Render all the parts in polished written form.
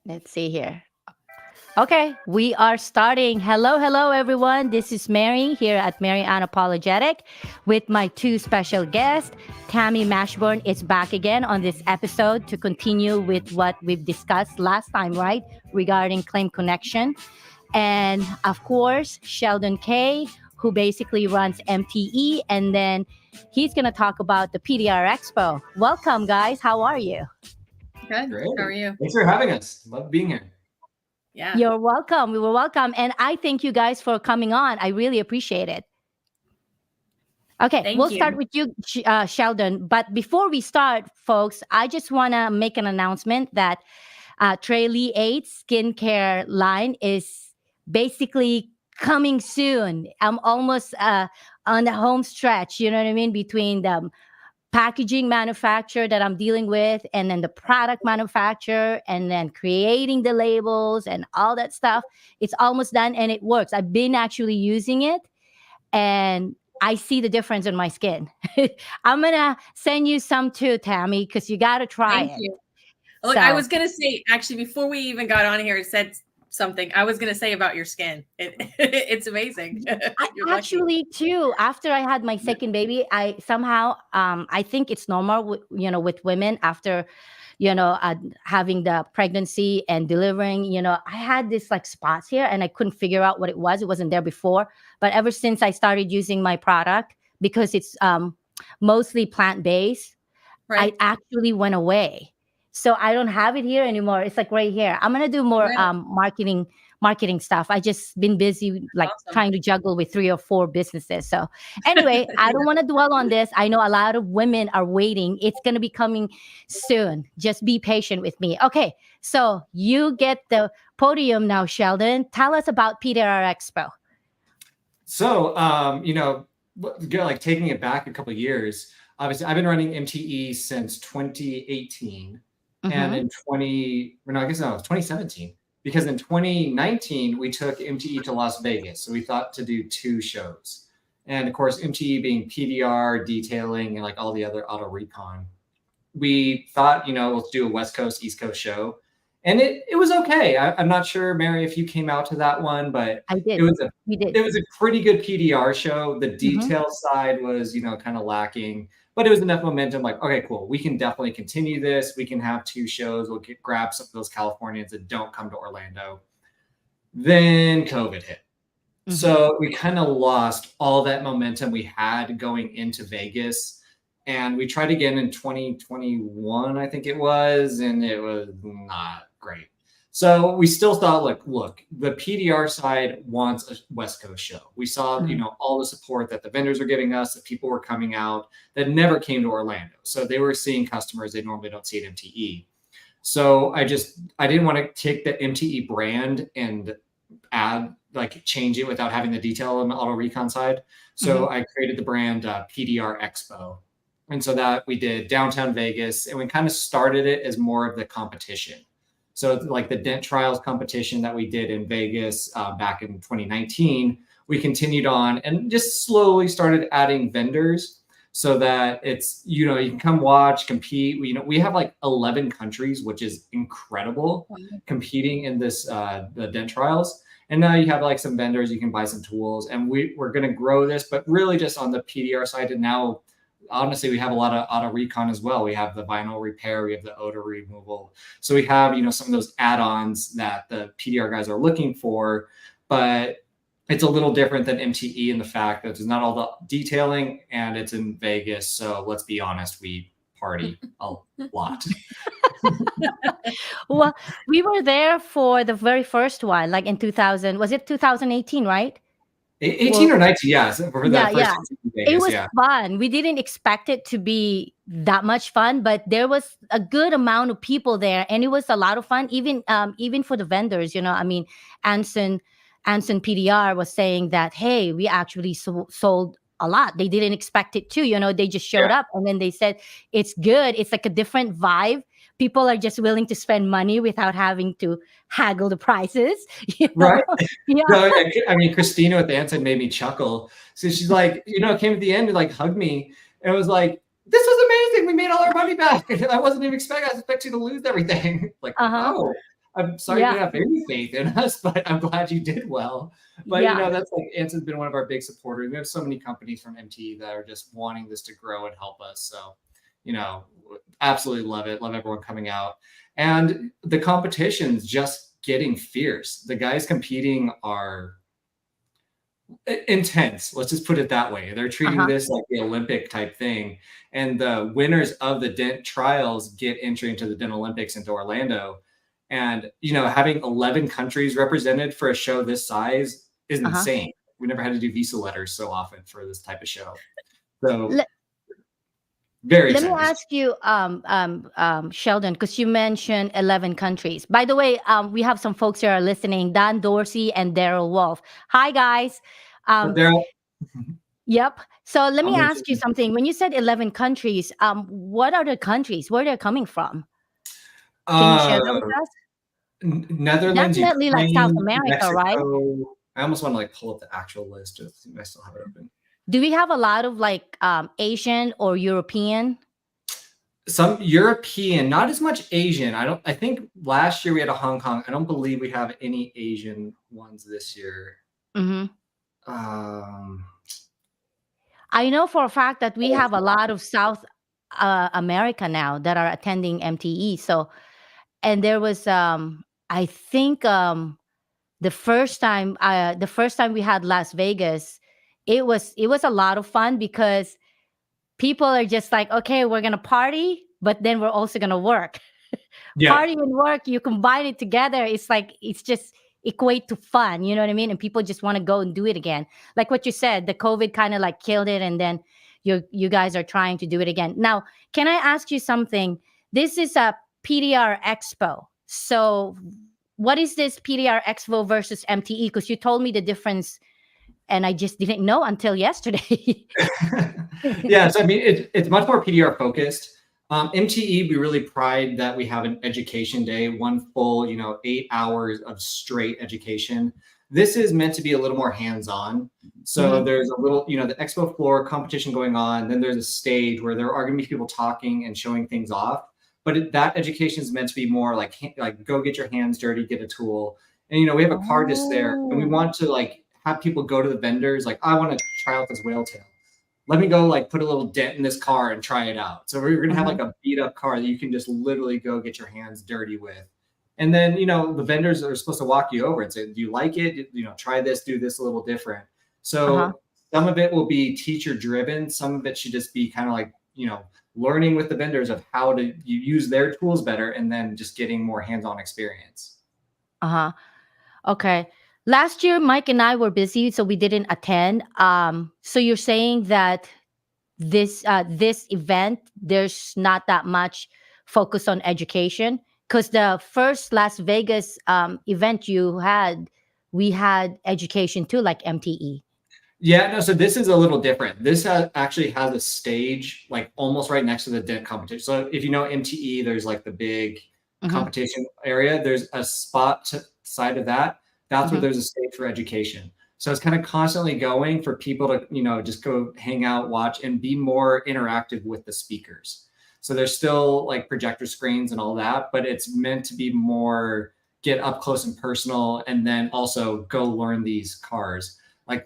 Let's see here. Okay, we are starting. Hello, hello, everyone. This is Mary here at Mary Unapologetic with my two special guests. Tammy Mashburn is back again on this episode to continue with what we've discussed last time, right? Regarding claim connection. And of course, Sheldon K, who basically runs MTE. And then he's going to talk about the PDR Expo. Welcome, guys. How are you? Good. Great. How are you? Thanks for having us. Love being here. Yeah. You're welcome. We were welcome. And I thank you guys for coming on. I really appreciate it. Okay, Thank we'll you. start with you, Sheldon. But before we start, folks, I just want to make an announcement that Trey Lee 8 skincare line is basically coming soon. I'm almost on the home stretch, you know what I mean, between the packaging manufacturer that I'm dealing with and then the product manufacturer and then creating the labels and all that stuff. It's almost done and it works. I've been actually using it and I see the difference in my skin. I'm going to send you some too, Tammy, because you got to try Thank it. you. Look, I was going to say, actually, before we even got on here, it said something I was going to say about your skin. It's amazing. Actually, too, after I had my second baby, I somehow, I think it's normal, with women after, having the pregnancy and delivering, I had this like spots here and I couldn't figure out what it was. It wasn't there before. But ever since I started using my product, because it's mostly plant-based, Right. I actually went away. So I don't have it here anymore. It's like right here. I'm gonna do more marketing stuff. I just been busy like trying to juggle with 3 or 4 businesses. So anyway, I don't want to dwell on this. I know a lot of women are waiting. It's gonna be coming soon. Just be patient with me. Okay, so you get the podium now, Sheldon. Tell us about PDR Expo. So, like taking it back a couple of years, obviously I've been running MTE since 2018. And in 2017, because in 2019, we took MTE to Las Vegas. So we thought to do 2 shows. And of course, MTE being PDR, detailing, and like all the other auto recon. We thought, let's do a West Coast, East Coast show. And it was okay. I'm not sure, Mary, if you came out to that one, but I did. We did. It was a pretty good PDR show. The detail side was, kind of lacking. But it was enough momentum like, okay, cool. We can definitely continue this. We can have 2 shows. We'll grab some of those Californians that don't come to Orlando. Then COVID hit. So we kind of lost all that momentum we had going into Vegas. And we tried again in 2021, I think it was, and it was not great. So we still thought, look, the PDR side wants a West Coast show. We saw, all the support that the vendors are giving us, that people were coming out that never came to Orlando. So they were seeing customers they normally don't see at MTE. So I didn't want to take the MTE brand and change it without having the detail on the auto recon side. So I created the brand PDR Expo. And so that we did downtown Vegas, and we kind of started it as more of the competition. So like the dent trials competition that we did in Vegas back in 2019, we continued on and just slowly started adding vendors so that it's, you can come watch, compete. We have like 11 countries, which is incredible, competing in this, the dent trials. And now you have like some vendors, you can buy some tools, and we're going to grow this, but really just on the PDR side. And now, honestly, we have a lot of auto recon as well. We have the vinyl repair, we have the odor removal. So we have, some of those add-ons that the PDR guys are looking for, but it's a little different than MTE in the fact that there's not all the detailing and it's in Vegas. So let's be honest, we party a lot. Well, we were there for the very first one, like in 2000. Was it 2018, right? 18 or 19, yeah. For that first Vegas, it was fun. We didn't expect it to be that much fun, but there was a good amount of people there, and it was a lot of fun. Even for the vendors, Anson PDR was saying that, hey, we actually sold a lot. They didn't expect it to. They just showed up, and then they said it's good. It's like a different vibe. People are just willing to spend money without having to haggle the prices. Right. Yeah. So, I mean, Christina with the answer made me chuckle. So she's like, came at the end and like hugged me and was like, this was amazing. We made all our money back. I wasn't even expecting. I was expecting to lose everything. Like, oh, I'm sorry you didn't have any faith in us, but I'm glad you did well. But that's like Anson's been one of our big supporters. We have so many companies from MTE that are just wanting this to grow and help us. So, absolutely love it. Love everyone coming out. And the competition's just getting fierce. The guys competing are intense. Let's just put it that way. They're treating this like the Olympic type thing. And the winners of the dent trials get entry into the Dent Olympics into Orlando. And, having 11 countries represented for a show this size is insane. We never had to do visa letters so often for this type of show. So very excited. Let me ask you, Sheldon, because you mentioned 11 countries. By the way, we have some folks here are listening, Dan Dorsey and Daryl Wolf. Hi, guys. Daryl. Yep. So let me ask you something. When you said 11 countries, what are the countries? Where they're coming from? Can you share that with us? Netherlands, definitely Ukraine, like South America, Mexico. right? I almost want to pull up the actual list. I still have it open. Do we have a lot of Asian or European? Some European, not as much Asian. I think last year we had a Hong Kong. I don't believe we have any Asian ones this year. Mm-hmm. I know for a fact that we have a lot of South America now that are attending MTE. So, and there was, I think, the first time we had Las Vegas, it was a lot of fun because people are just like, okay, we're gonna party, but then we're also gonna work. Party and work, you combine it together. It's just equate to fun. You know what I mean? And people just want to go and do it again. Like what you said, the COVID kind of killed it, and then you guys are trying to do it again. Now, can I ask you something? This is a PDR Expo. So what is this PDR Expo versus MTE? Because you told me the difference and I just didn't know until yesterday. Yeah, so I mean, it's much more PDR focused. MTE, we really pride that we have an education day, one full, 8 hours of straight education. This is meant to be a little more hands-on. So there's a little, the expo floor competition going on. Then there's a stage where there are going to be people talking and showing things off. But that education is meant to be more like go get your hands dirty, get a tool. And, we have a card just there. And we want to have people go to the vendors. I want to try out this whale tail. Let me go put a little dent in this car and try it out. So we're going to have a beat up car that you can just literally go get your hands dirty with. And then, the vendors are supposed to walk you over and say, do you like it? Try this, do this a little different. So some of it will be teacher driven. Some of it should just be kind of learning with the vendors of how to use their tools better and then just getting more hands-on experience. Okay. Last year, Mike and I were busy, so we didn't attend. So you're saying that this event, there's not that much focus on education? Because the first Las Vegas event we had education too, like MTE. Yeah, no, so this is a little different. This actually has a stage almost right next to the dent competition. So if you know MTE, there's the big competition area. There's a spot side of that. That's where there's a stage for education. So it's kind of constantly going for people to, just go hang out, watch, and be more interactive with the speakers. So there's still projector screens and all that, but it's meant to be more get up close and personal, and then also go learn these cars.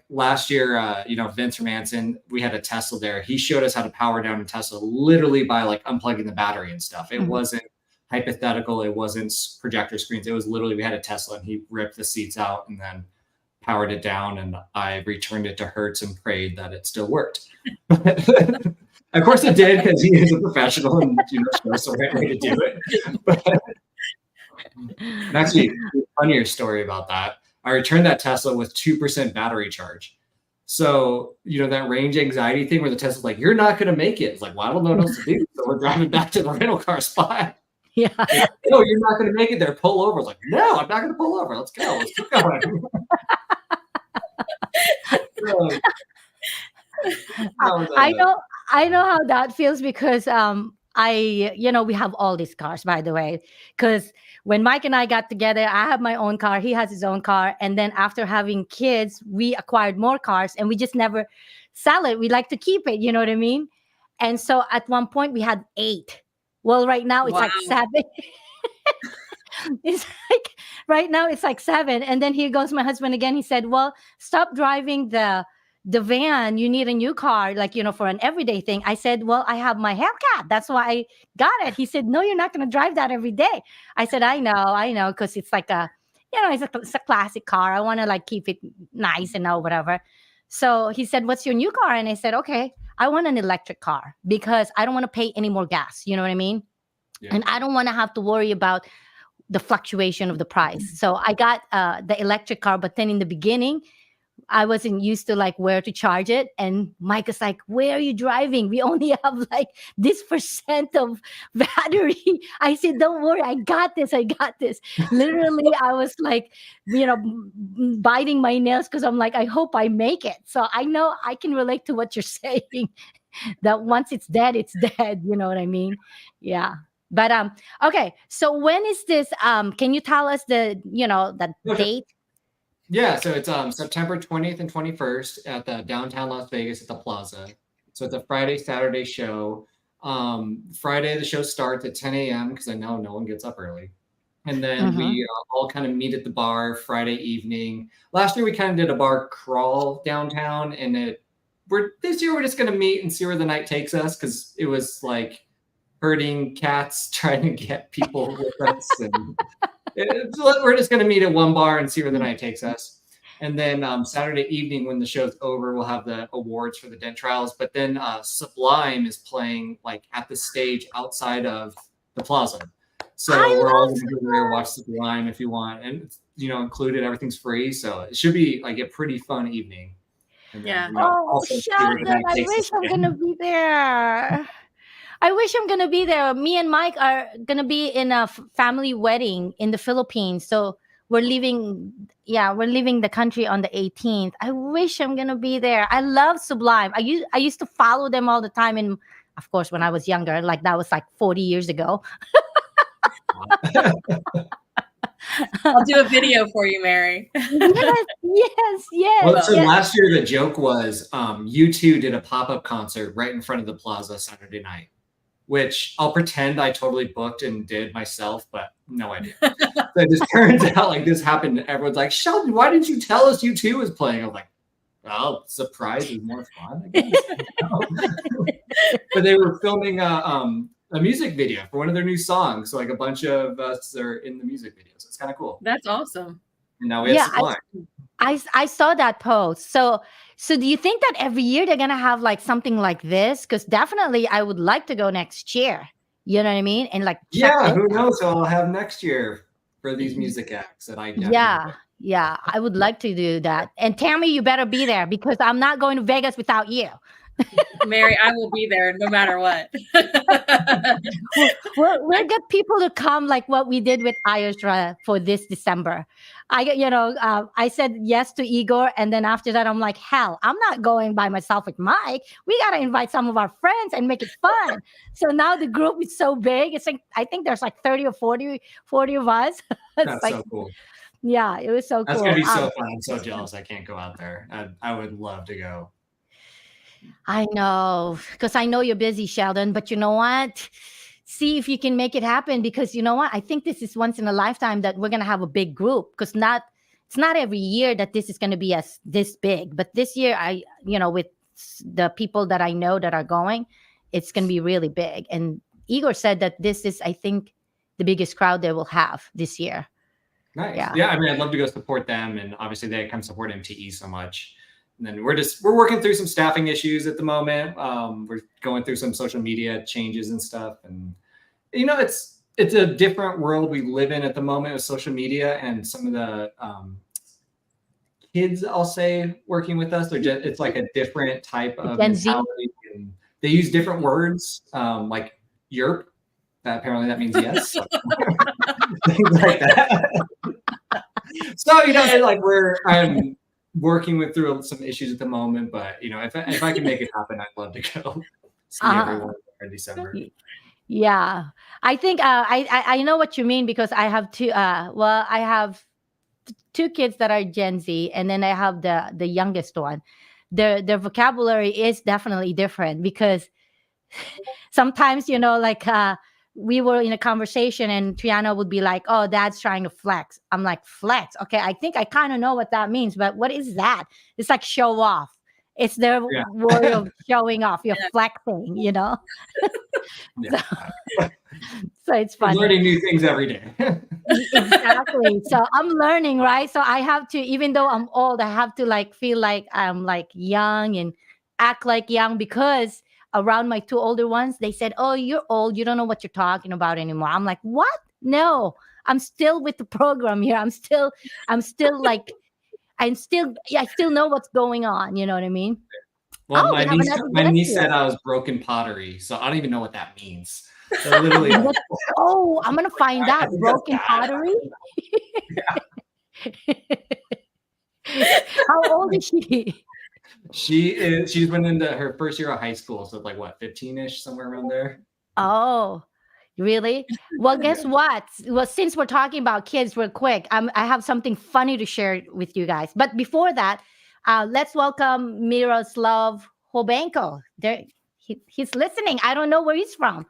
Last year, Vince from Anson, we had a Tesla there. He showed us how to power down a Tesla literally by unplugging the battery and stuff. It wasn't hypothetical. It wasn't projector screens. It was literally, we had a Tesla and he ripped the seats out and then powered it down, and I returned it to Hertz and prayed that it still worked. Of course it did, because he is a professional and shows the right way to do it. But actually, a funnier story about that. I returned that Tesla with 2% battery charge. So, that range anxiety thing where the Tesla's like, you're not going to make it. It's like, well, I don't know what else to do. So we're driving back to the rental car spot. Yeah. No, you're not going to make it there. Pull over. It's like, no, I'm not going to pull over. Let's go. Let's keep going. I know how that feels because we have all these cars, by the way, because when Mike and I got together, I have my own car, he has his own car, and then after having kids, we acquired more cars, and we just never sell it. We like to keep it, you know what I mean? And so at one point we had 8. Well, right now it's 7. It's Right now it's like 7. And then here goes my husband again. He said, well, stop driving the van. You need a new car, like, for an everyday thing. I said, well, I have my Hellcat. That's why I got it. He said, no, you're not going to drive that every day. I said, I know. Because it's like it's a classic car. I want to like keep it nice and all whatever. So he said, what's your new car? And I said, okay, I want an electric car because I don't want to pay any more gas. You know what I mean? Yeah. And I don't want to have to worry about the fluctuation of the price. So I got the electric car, but then in the beginning, I wasn't used to like where to charge it. And Mike is like, where are you driving? We only have like this % of battery. I said, don't worry. I got this. Literally, I was like, biting my nails because I'm like, I hope I make it. So I know I can relate to what you're saying, that once it's dead, it's dead. You know what I mean? Yeah. But okay. So when is this? Can you tell us the date? Yeah, so it's September 20th and 21st at the downtown Las Vegas at the Plaza. So it's a Friday, Saturday show. Friday the show starts at 10 a.m. because I know no one gets up early. And then we all kind of meet at the bar Friday evening. Last year we kind of did a bar crawl downtown, and this year we're just going to meet and see where the night takes us, because it was like herding cats trying to get people with us. And we're just going to meet at one bar and see where the night takes us. And then Saturday evening, when the show's over, we'll have the awards for the Dent Trials. But then Sublime is playing like at the stage outside of the Plaza. So we're all going to go there, watch Sublime if you want. And it's, included, everything's free. So it should be like a pretty fun evening. And then, Sheldon, I wish I'm going to be there. I wish I'm going to be there. Me and Mike are going to be in a family wedding in the Philippines. So we're leaving the country on the 18th. I wish I'm going to be there. I love Sublime. I used to follow them all the time. And of course, when I was younger, like that was like 40 years ago. I'll do a video for you, Mary. Yes. Well, so last year the joke was U2 did a pop-up concert right in front of the Plaza Saturday night, which I'll pretend I totally booked and did myself, but no idea. So it just turns out like this happened. Everyone's like, Sheldon, why didn't you tell us U2 was playing? I'm like, well, surprise is more fun, I guess. But they were filming a music video for one of their new songs. So like a bunch of us are in the music video. So it's kind of cool. That's awesome. And now we have Sublime. I saw that post. So do you think that every year they're going to have like something like this? Because definitely I would like to go next year. You know what I mean? And like, who knows what I'll have next year for these music acts that I definitely Yeah, I would like to do that. And Tammy, you better be there because I'm not going to Vegas without you. Mary, I will be there no matter what. We'll get people to come like what we did with Ayosha for this December. I said yes to Igor, and then after that, I'm like, hell, I'm not going by myself with Mike. We got to invite some of our friends and make it fun. So now the group is so big. It's like, I think there's like 30 or 40 of us. That's like, so cool. Yeah, it was so cool. That's going to be so fun. I'm so jealous I can't go out there. I would love to go. I know, because I know you're busy, Sheldon, but you know what? See if you can make it happen, because you know what? I think this is once in a lifetime that we're going to have a big group, because it's not every year that this is going to be this big. But this year, with the people that I know that are going, it's going to be really big. And Igor said that this is, I think, the biggest crowd they will have this year. Nice. Yeah, I mean, I'd love to go support them. And obviously they come support MTE so much. And then we're working through some staffing issues at the moment. We're going through some social media changes and stuff. And, it's a different world we live in at the moment with social media, and some of the kids, I'll say, working with us, it's like a different type of mentality. And they use different words, like yerp. Apparently that means yes. Things like that. So, I'm working through some issues at the moment, but if I can make it happen, I'd love to go see everyone in December. Yeah, I think I know what you mean, because I have two. I have two kids that are Gen Z, and then I have the youngest one. Their vocabulary is definitely different, because sometimes we were in a conversation and Triana would be like, oh, dad's trying to flex. I'm like, flex? Okay, I think I kind of know what that means, but what is that? It's like show off. It's their word of showing off. You're flexing, you know? So it's funny. I'm learning new things every day. Exactly. So I'm learning, right? So I have to, even though I'm old, I have to like feel like I'm like young and act like young, because around my two older ones, they said, oh, you're old. You don't know what you're talking about anymore. I'm like, what? No, I'm still with the program here. I still know what's going on. You know what I mean? Well, my niece said I was broken pottery, so I don't even know what that means. So literally, oh, I'm gonna find out. Broken pottery. How old is she? She's went into her first year of high school, so it's like what, 15-ish, somewhere around there. Oh, really? Well, guess what? Well, since we're talking about kids real quick, I have something funny to share with you guys. But before that, let's welcome Miroslav Hobenko. He's listening. I don't know where he's from.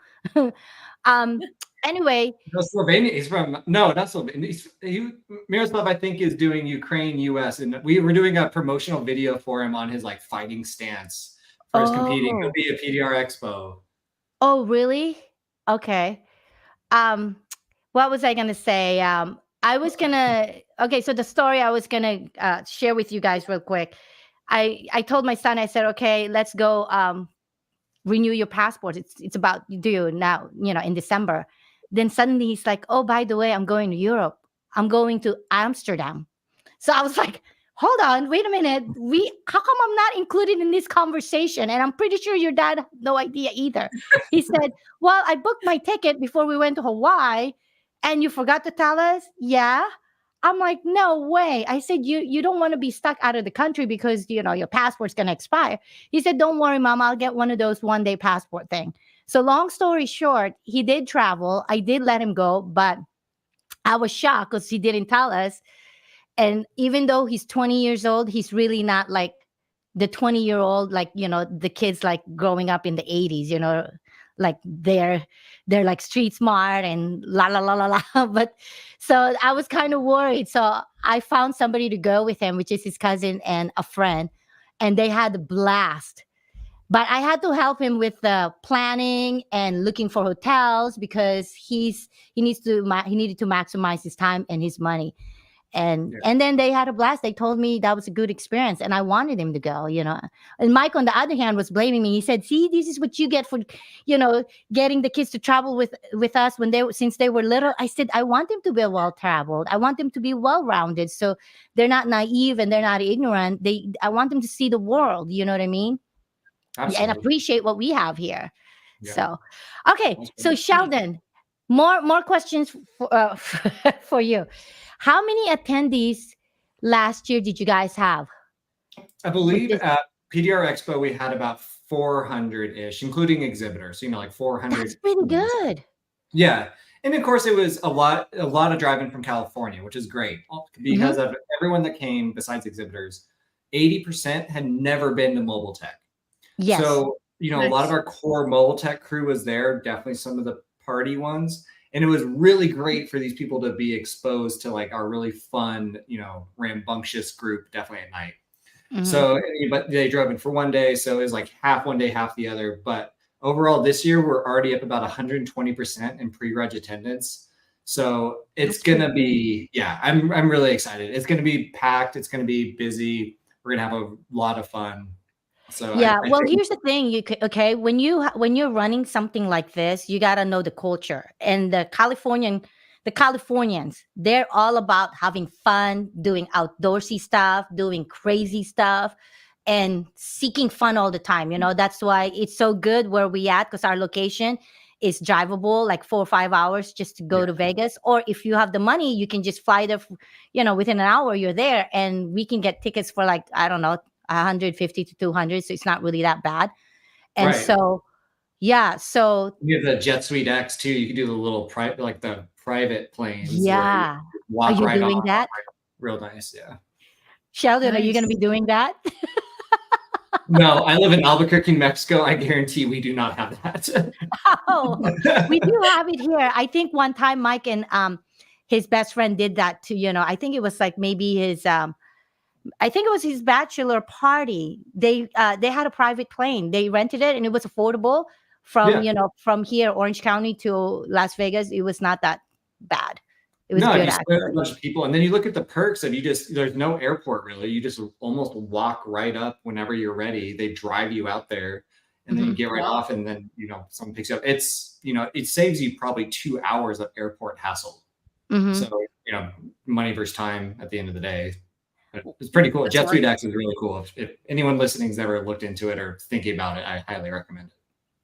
Anyway. No, Slovenia. He's from, no, not Slovenia. Miroslav, I think, is doing Ukraine, US, and we were doing a promotional video for him on his like fighting stance for his competing. He'll be at PDR Expo. Oh, really? Okay. What was I gonna say? Okay, so the story I was gonna share with you guys real quick. I told my son, I said, okay, let's go renew your passport. It's about due now, in December. Then suddenly he's like, oh, by the way, I'm going to Europe. I'm going to Amsterdam. So I was like, hold on, wait a minute. How come I'm not included in this conversation? And I'm pretty sure your dad had no idea either. He said, well, I booked my ticket before we went to Hawaii and you forgot to tell us? Yeah. I'm like, no way. I said, you don't want to be stuck out of the country because, your passport's going to expire. He said, don't worry, Mom, I'll get one of those one-day passport thing. So long story short, he did travel. I did let him go, but I was shocked because he didn't tell us. And even though he's 20 years old, he's really not like the 20-year-old, like, the kids like growing up in the 80s, like they're like street smart and la la la la la. But so I was kind of worried. So I found somebody to go with him, which is his cousin and a friend, and they had a blast. But I had to help him with the planning and looking for hotels because he needed to maximize his time and his money. And then they had a blast. They told me that was a good experience and I wanted him to go, And Mike, on the other hand, was blaming me. He said, see, this is what you get for, getting the kids to travel with us since they were little. I said, I want them to be well-traveled. I want them to be well-rounded. So they're not naive and they're not ignorant. I want them to see the world. You know what I mean? Absolutely. And appreciate what we have here. Yeah. So, okay. So Sheldon, more questions for you. How many attendees last year did you guys have? I believe at PDR Expo, we had about 400-ish, including exhibitors, like 400. That's pretty good. Yeah. And of course, it was a lot of driving from California, which is great because of everyone that came besides exhibitors, 80% had never been to mobile tech. Yes. So, a lot of our core mobile tech crew was there, definitely some of the party ones. And it was really great for these people to be exposed to like our really fun, rambunctious group, definitely at night. Mm-hmm. So, but they drove in for one day. So it was like half one day, half the other. But overall this year, we're already up about 120% in pre-reg attendance. So it's going to be, I'm really excited. It's going to be packed. It's going to be busy. We're going to have a lot of fun. So here's the thing. When you're running something like this, you got to know the culture. And the Californians, they're all about having fun, doing outdoorsy stuff, doing crazy stuff, and seeking fun all the time. That's why it's so good where we at, because our location is drivable, like 4 or 5 hours just to go to Vegas. Or if you have the money, you can just fly there, within an hour you're there, and we can get tickets for like, I don't know, 150 to 200, so it's not really that bad. And so you have the Jet Suite X too. You can do the little the private planes. Yeah, are you right doing that? Real nice. Yeah. Sheldon, are you going to be doing that? No, I live in Albuquerque, Mexico. I guarantee we do not have that. Oh, we do have it here. I think one time Mike and his best friend did that too. I think it was like maybe his I think it was his bachelor party. They had a private plane. They rented it and it was affordable from Yeah. from here, Orange County to Las Vegas. It was not that bad. It was No, good you split a actually. bunch of people, and then you look at the perks of there's no airport really. You just almost walk right up whenever you're ready. They drive you out there, and then you get right off, and then someone picks you up. It's it saves you probably 2 hours of airport hassle. So money versus time at the end of the day. It's pretty cool. Jet Suite X is really cool. If anyone listening's ever looked into it or thinking about it, I highly recommend it.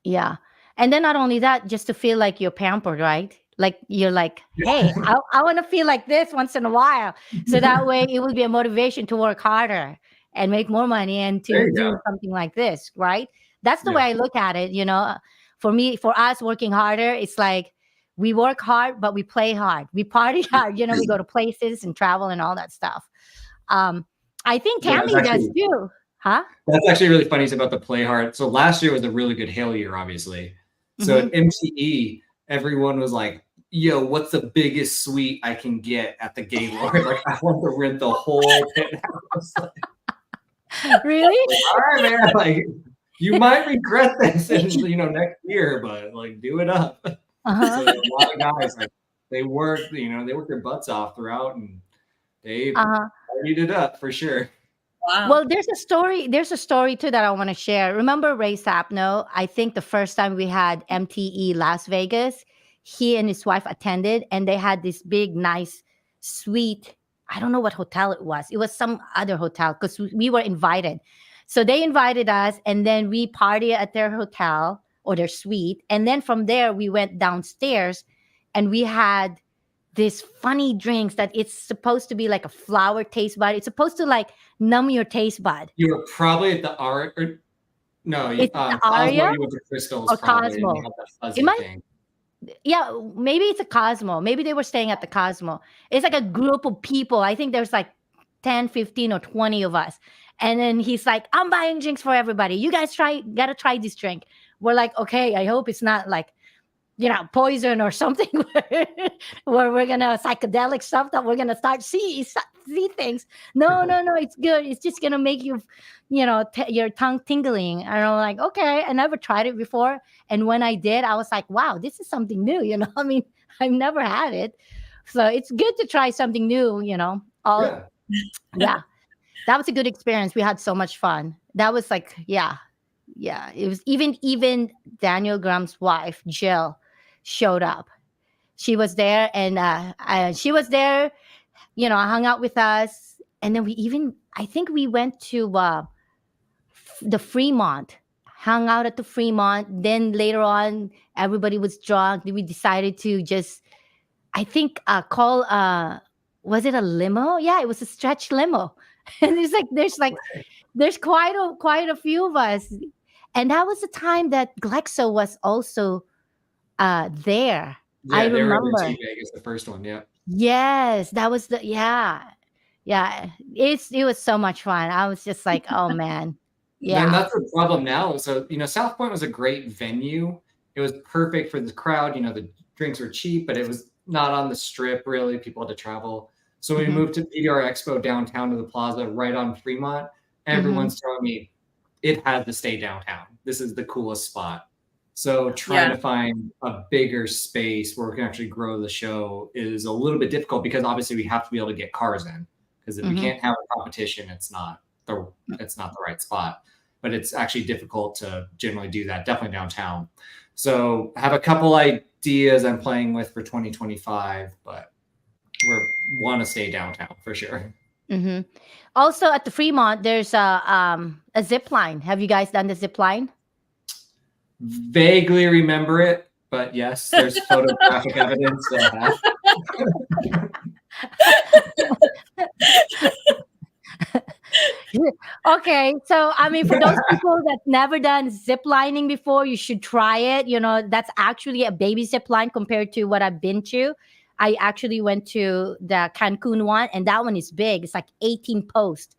Yeah. And then not only that, just to feel like you're pampered, right? Like you're like, hey, I want to feel like this once in a while. So that way it will be a motivation to work harder and make more money and to do something like this, right? That's the way I look at it. For us working harder, it's like we work hard, but we play hard. We party hard. We go to places and travel and all that stuff. I think Tammy does too. Huh? That's actually really funny about the play hard. So last year was a really good hail year, obviously. So at MTE, everyone was like, yo, what's the biggest suite I can get at the Gaylord? Like, I want to rent the whole penthouse. Really? All right, man. Like, you might regret this next year, but like, do it up. So a lot of guys, like, they work their butts off throughout, and they partied it up for sure. Wow. Well, there's a story too that I want to share. Remember Ray Sapno? I think the first time we had MTE Las Vegas, he and his wife attended, and they had this big, nice suite. I don't know what hotel it was. It was some other hotel because we were invited. So they invited us, and then we partied at their hotel or their suite. And then from there, we went downstairs, and we had these funny drinks that it's supposed to be like a flower taste bud. It's supposed to like numb your taste bud. You were probably at the art, or no, It's the Aria you went to Crystals or probably, Cosmo. It might, yeah, maybe it's a Cosmo. Maybe they were staying at the Cosmo. It's like a group of people. I think there's like 10, 15 or 20 of us. And then he's like, I'm buying drinks for everybody. You guys gotta try this drink. We're like, okay, I hope it's not like poison or something where we're gonna psychedelic stuff that we're gonna start see things. No, it's good. It's just gonna make you, your tongue tingling. And I'm like, okay, I never tried it before. And when I did, I was like, wow, this is something new. I mean, I've never had it, so it's good to try something new. Yeah, that was a good experience. We had so much fun. That was like, yeah. It was even Daniel Graham's wife, Jill, showed up. She was there, and hung out with us. And then I think we went to the Fremont, hung out at the Fremont. Then later on, everybody was drunk. We decided to just, I think, call, was it a limo? Yeah, it was a stretch limo. And there's quite a few of us. And that was the time that Glexo was also there. Yeah, I remember. They were in Vegas, the first one. Yeah. Yes, that was yeah. It was so much fun. I was just like, oh man, yeah. And that's the problem now. So South Point was a great venue. It was perfect for the crowd. The drinks were cheap, but it was not on the strip really. People had to travel. So we moved to PDR Expo downtown to the plaza, right on Fremont. Everyone's telling me it had to stay downtown. This is the coolest spot. So trying to find a bigger space where we can actually grow the show is a little bit difficult, because obviously we have to be able to get cars in, because if we can't have a competition, it's not the right spot. But it's actually difficult to generally do that, definitely downtown. So I have a couple ideas I'm playing with for 2025, but we want to stay downtown for sure. Also at the Fremont, there's a zip line. Have you guys done the zip line? Vaguely remember it, but yes, there's photographic evidence that Okay, so I mean, for those people that never done zip lining before, you should try it. That's actually a baby zip line compared to what I've been to. I actually went to the Cancun one, and that one is big. It's like 18 posts.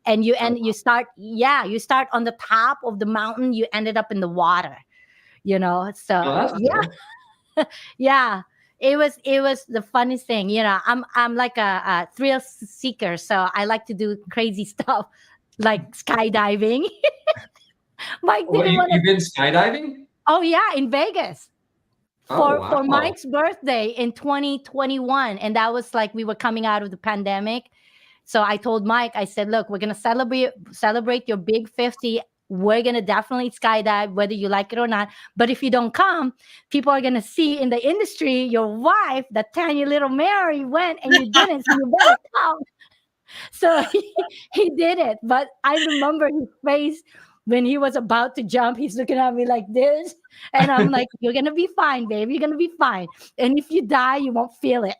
and you start on the top of the mountain, you ended up in the water, so that's cool. yeah, it was the funniest thing. I'm like a thrill seeker, so I like to do crazy stuff like skydiving. Mike Well, didn't want you've to. been skydiving? Oh yeah, in Vegas Oh, for wow. Mike's birthday in 2021, and that was like we were coming out of the pandemic. So I told Mike, I said, look, we're gonna celebrate your big 50. We're gonna definitely skydive, whether you like it or not. But if you don't come, people are gonna see in the industry your wife, that tiny little Mary, went and you didn't, so you better come. So he did it. But I remember his face when he was about to jump. He's looking at me like this. And I'm like, you're going to be fine, babe. You're going to be fine. And if you die, you won't feel it.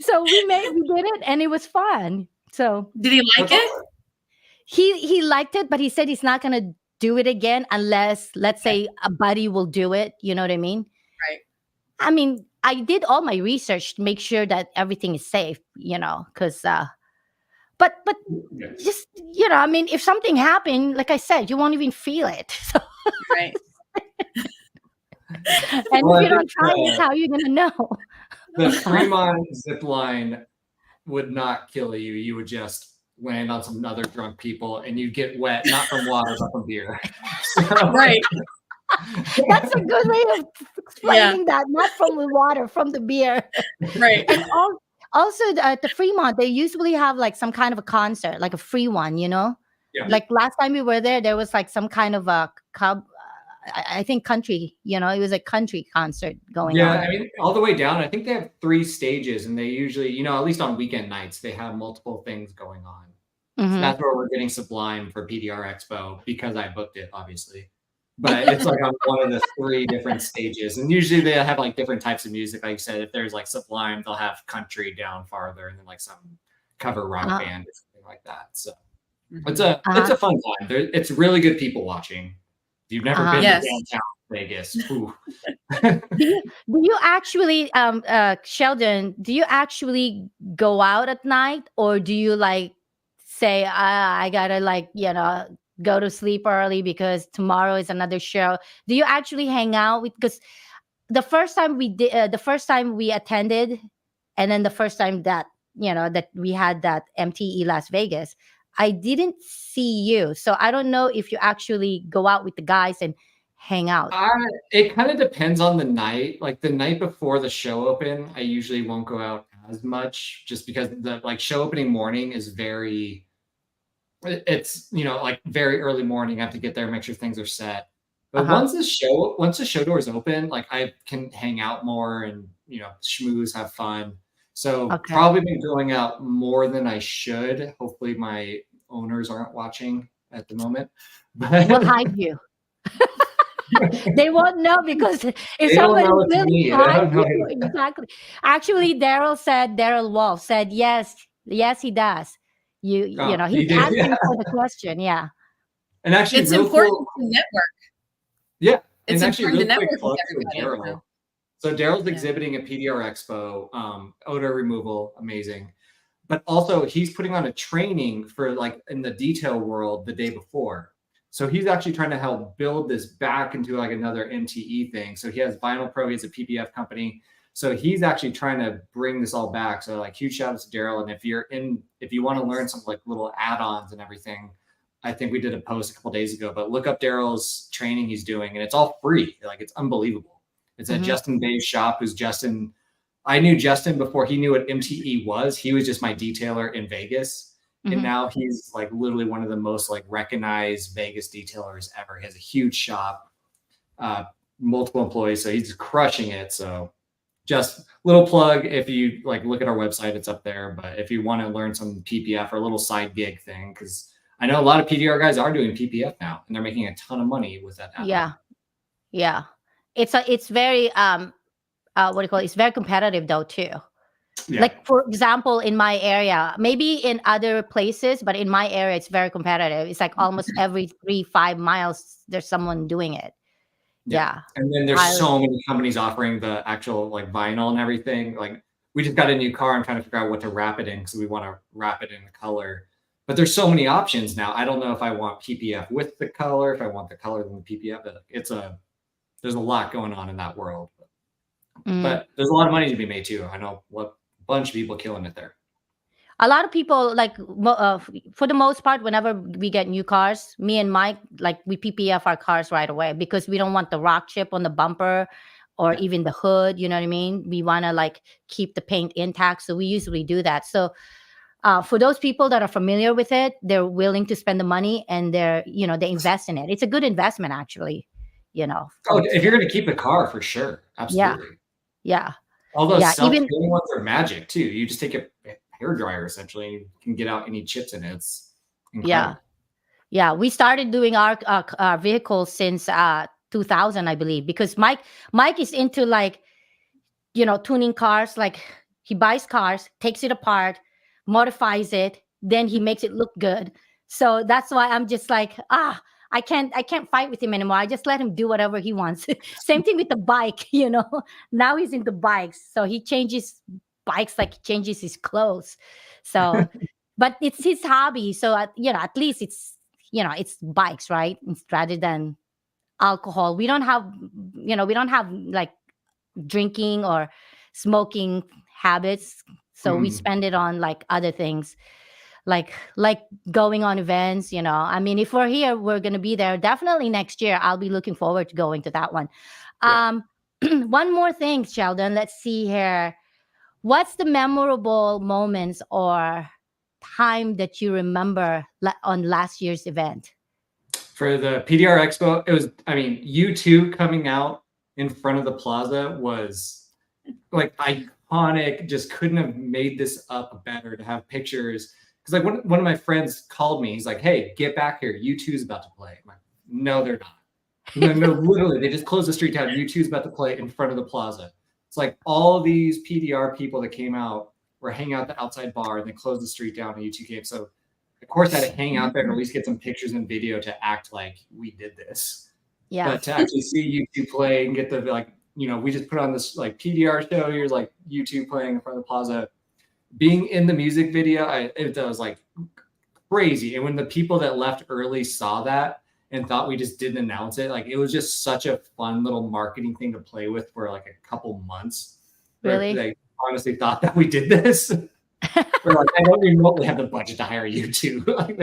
So we did it, and it was fun. So did he like it? He liked it, but he said he's not going to do it again unless, let's say, a buddy will do it. You know what I mean? Right. I mean, I did all my research to make sure that everything is safe, because, but just, I mean, if something happened, like I said, you won't even feel it. So. Right. And if you don't try it, how are you going to know? The Fremont zip line would not kill you. You would just land on some other drunk people, and you'd get wet, not from water, but from beer. So, right. That's a good way of explaining that. Not from the water, from the beer. Right. And also at the Fremont, they usually have like some kind of a concert, like a free one, Yeah. Like last time we were there was like some kind of a I think country, it was a country concert going on. Yeah, I mean, all the way down, I think they have 3 stages, and they usually, at least on weekend nights, they have multiple things going on. So that's where we're getting Sublime for PDR Expo, because I booked it, obviously. But it's like on one of the 3 different stages. And usually they have like different types of music. Like you said, if there's like Sublime, they'll have country down farther, and then like some cover rock band or something like that. So it's a fun time. It's really good people watching. If you've never been to downtown Vegas. Do you actually, Sheldon, do you actually go out at night, or do you like say, I gotta like, go to sleep early because tomorrow is another show? Do you actually hang out with, because the first time we attended, and then the first time that, that we had that MTE Las Vegas, I didn't see you. So I don't know if you actually go out with the guys and hang out. It kind of depends on the night. Like the night before the show open, I usually won't go out as much, just because the like show opening morning is it's like very early morning. I have to get there, make sure things are set. But once the show doors open, like I can hang out more and schmooze, have fun. So probably been going out more than I should. Hopefully my owners aren't watching at the moment. But we'll hide you. They won't know, because if somebody really hides you, exactly. Actually, Daryl Wolf said yes, he does. He's asking for the question, yeah. And actually, it's important to network. Yeah, it's and actually, important to really network with everybody. So Daryl's exhibiting at PDR Expo, odor removal, amazing. But also he's putting on a training for like in the detail world the day before. So he's actually trying to help build this back into like another MTE thing. So he has Vinyl Pro, he has a PPF company. So he's actually trying to bring this all back. So like huge shout out to Daryl. And if you want to learn some like little add-ons and everything, I think we did a post a couple of days ago, but look up Daryl's training he's doing, and it's all free. Like it's unbelievable. It's at Justin Bay's shop. I knew Justin before he knew what MTE was. He was just my detailer in Vegas. And now he's like literally one of the most like recognized Vegas detailers ever. He has a huge shop, multiple employees. So he's crushing it. So just little plug. If you like look at our website, it's up there. But if you want to learn some PPF or a little side gig thing, because I know a lot of PDR guys are doing PPF now and they're making a ton of money with that. Yeah. It's very it's very competitive though too. Yeah. Like for example, in my area, maybe in other places, but in my area, it's very competitive. It's like almost every 3-5 miles, there's someone doing it. Yeah. And then there's so many companies offering the actual like vinyl and everything. Like we just got a new car. I'm trying to figure out what to wrap it in because we want to wrap it in the color. But there's so many options now. I don't know if I want PPF with the color, if I want the color in the PPF. There's a lot going on in that world. But there's a lot of money to be made too. I know a bunch of people killing it there. A lot of people, like, for the most part, whenever we get new cars, me and Mike, like, we PPF our cars right away because we don't want the rock chip on the bumper or even the hood. You know what I mean? We want to like keep the paint intact. So we usually do that. So for those people that are familiar with it, they're willing to spend the money and they invest in it. It's a good investment, actually. If you're going to keep the car, for sure. Absolutely. Yeah. All those self-healing ones are magic too. You just take a hair dryer essentially, and you can get out any chips in it. It's incredible. Yeah. We started doing our vehicles since 2000, I believe, because Mike is into like, tuning cars. Like, he buys cars, takes it apart, modifies it, then he makes it look good. So that's why I'm just like, I can't fight with him anymore. I just let him do whatever he wants. Same thing with the bike, Now he's into bikes. So he changes bikes like he changes his clothes. So, but it's his hobby. So, at least it's bikes, right? Rather than alcohol. We don't have like drinking or smoking habits. So we spend it on like other things. Like going on events, I mean, if we're here, we're going to be there definitely next year. I'll be looking forward to going to that one. One more thing, Sheldon, let's see here. What's the memorable moments or time that you remember on last year's event? For the PDR Expo, it was, U2 coming out in front of the plaza was like iconic. Just couldn't have made this up better to have pictures. Because like one of my friends called me. He's like, "Hey, get back here. U2's about to play." I'm like, "No, they're not." No, literally, they just closed the street down. U2's about to play in front of the plaza. It's like all these PDR people that came out were hanging out at the outside bar, and they closed the street down, and U2 came. So, of course, I had to hang out there and at least get some pictures and video to act like we did this. Yeah. But to actually see U2 play and get the we just put on this like PDR show. Here's like U2 playing in front of the plaza. Being in the music video, it was like crazy. And when the people that left early saw that and thought we just didn't announce it, like it was just such a fun little marketing thing to play with for like a couple months. Really? They honestly thought that we did this. We're like, I don't remotely have the budget to hire you too. Like,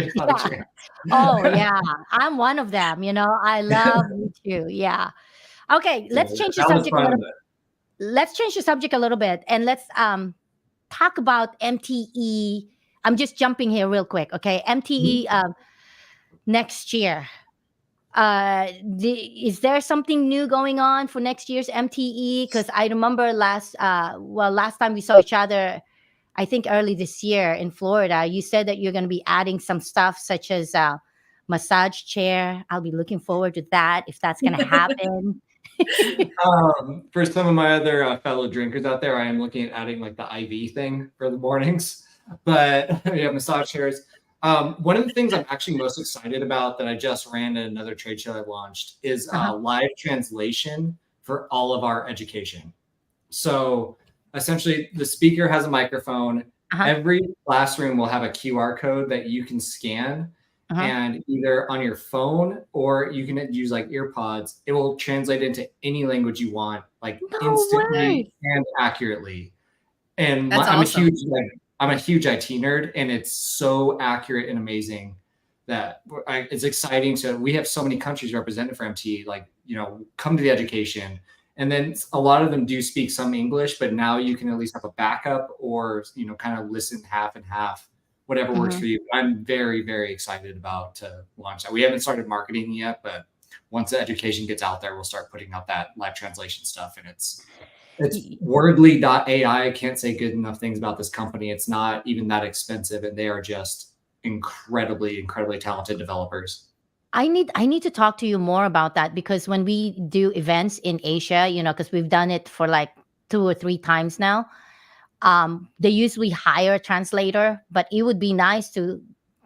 Oh yeah, I'm one of them. I love you too. Yeah. Okay, let's change the subject a little bit. Let's change the subject a little bit, and let's talk about MTE. I'm just jumping here real quick. Okay, MTE next year. Is there something new going on for next year's MTE? Because I remember last time we saw each other, I think early this year in Florida, you said that you're going to be adding some stuff such as massage chair. I'll be looking forward to that if that's going to happen. For some of my other fellow drinkers out there, I am looking at adding like the IV thing for the mornings. But we have massage chairs. One of the things I'm actually most excited about that I just ran at another trade show I launched is live translation for all of our education. So essentially, the speaker has a microphone. Every classroom will have a QR code that you can scan. And either on your phone or you can use like earpods, it will translate into any language you want, like instantly and accurately. And I'm a huge IT nerd, and it's so accurate and amazing that it's exciting. We have so many countries represented for MTE, like, come to the education. And then a lot of them do speak some English, but now you can at least have a backup or, kind of listen half and half. Whatever works for you. I'm very, very excited about to launch that. We haven't started marketing yet, but once the education gets out there, we'll start putting out that live translation stuff. And it's Wordly.ai. I can't say good enough things about this company. It's not even that expensive, and they are just incredibly, incredibly talented developers. I need to talk to you more about that, because when we do events in Asia, because we've done it for like 2 or 3 times now. They usually hire a translator, but it would be nice to,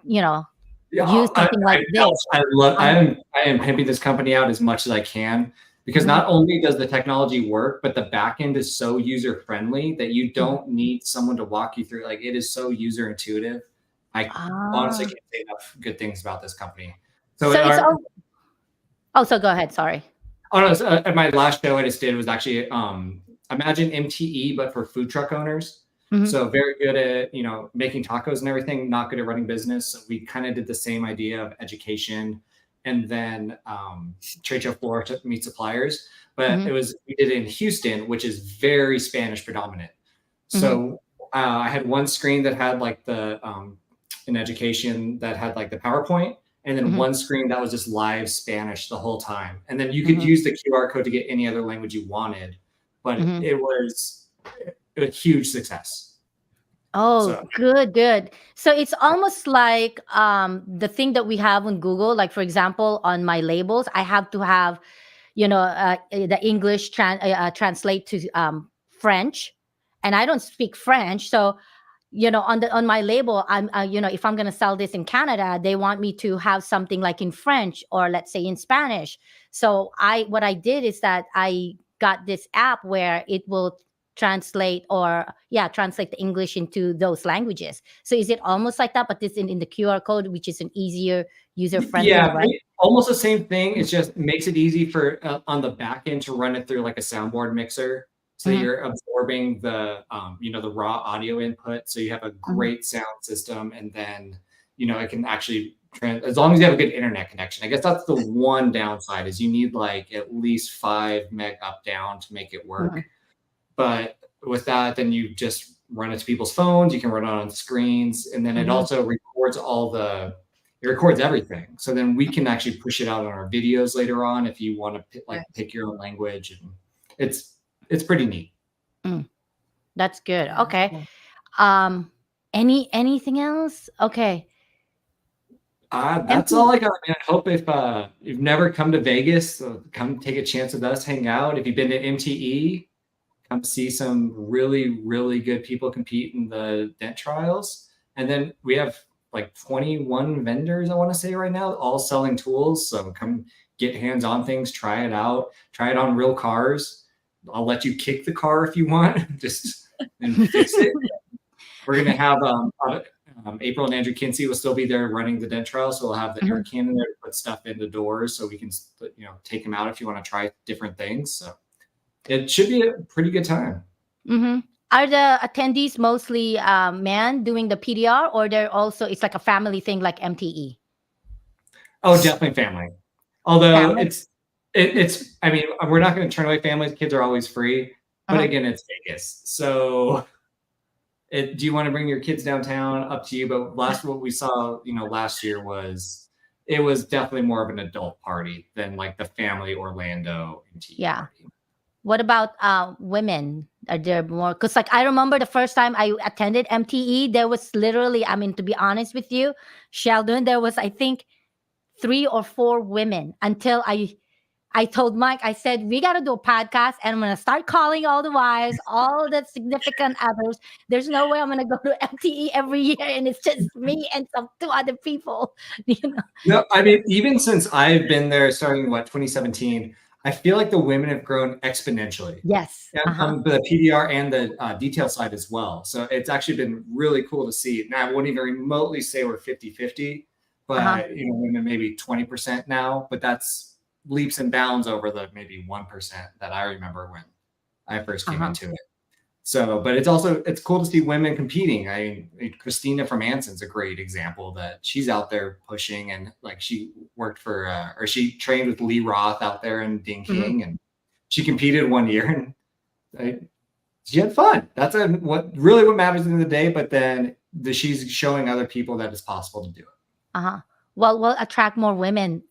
use something like this. I am pimping this company out as much as I can. because not only does the technology work, but the back end is so user friendly that you don't need someone to walk you through. Like, it is so user intuitive. I honestly can't say enough good things about this company. So so go ahead. Sorry. Oh no! So, at my last show I just did was actually imagine MTE but for food truck owners. So very good at making tacos and everything, not good at running business. So we kind of did the same idea of education, and then trade show floor to meet suppliers. But we did it in Houston, which is very Spanish predominant. So I had one screen that had like the in education that had like the PowerPoint. And then one screen that was just live Spanish the whole time. And then you could use the QR code to get any other language you wanted. But it was a huge success. Oh, good. So it's almost like the thing that we have on Google. Like, for example, on my labels, I have to have, the English translate to French. And I don't speak French. So on my label, I'm if I'm going to sell this in Canada, they want me to have something like in French or let's say in Spanish. So what I did is that I got this app where it will translate the English into those languages. So is it almost like that, but this in the QR code, which is an easier user friendly, right? Almost the same thing. It just makes it easy for on the back end to run it through like a soundboard mixer. So you're absorbing the the raw audio input. So you have a great sound system, and then it can actually as long as you have a good internet connection. I guess that's the one downside is you need like at least 5 meg up down to make it work. But with that, then you just run it to people's phones. You can run it on screens, and then it also records it records everything. So then we can actually push it out on our videos later on if you want to pick your own language, and it's pretty neat. That's good. Okay. Anything else? Okay. That's all I got, man. I hope if you've never come to Vegas, come take a chance with us, hang out. If you've been to MTE, come see some really, really good people compete in the dent trials. And then we have like 21 vendors, I want to say right now, all selling tools. So come get hands-on things, try it out, try it on real cars. I'll let you kick the car if you want, just and fix it. We're going to have April and Andrew Kinsey will still be there running the dent trial. So we'll have the air cannon there to put stuff in the doors so we can take them out if you want to try different things. So it should be a pretty good time. Are the attendees mostly men doing the PDR, or it's like a family thing like MTE? Oh, definitely family. Although it's I mean, we're not going to turn away families. Kids are always free. But again, it's Vegas. So do you want to bring your kids downtown? Up to you. But what we saw, last year was definitely more of an adult party than like the family Orlando MTE party. What about women? Are there more? Because like I remember the first time I attended MTE, there was literally, to be honest with you, Sheldon, there was I think 3 or 4 women until I told Mike, I said, we got to do a podcast and I'm going to start calling all the wives, all the significant others. There's no way I'm going to go to MTE every year and it's just me and 2 other people. No, I mean, even since I've been there starting 2017, I feel like the women have grown exponentially. Yes. The PDR and the detail side as well. So it's actually been really cool to see. Now, I wouldn't even remotely say we're 50-50, but women maybe 20% now, but that's leaps and bounds over the maybe 1% that I remember when I first came into it. So, but it's cool to see women competing. I mean, Christina from Anson's a great example that she's out there pushing, and like she worked for, or she trained with Lee Roth out there in Ding King, and she competed one year and she had fun. That's what matters at the end of the day. But then she's showing other people that it's possible to do it. Well, we'll attract more women,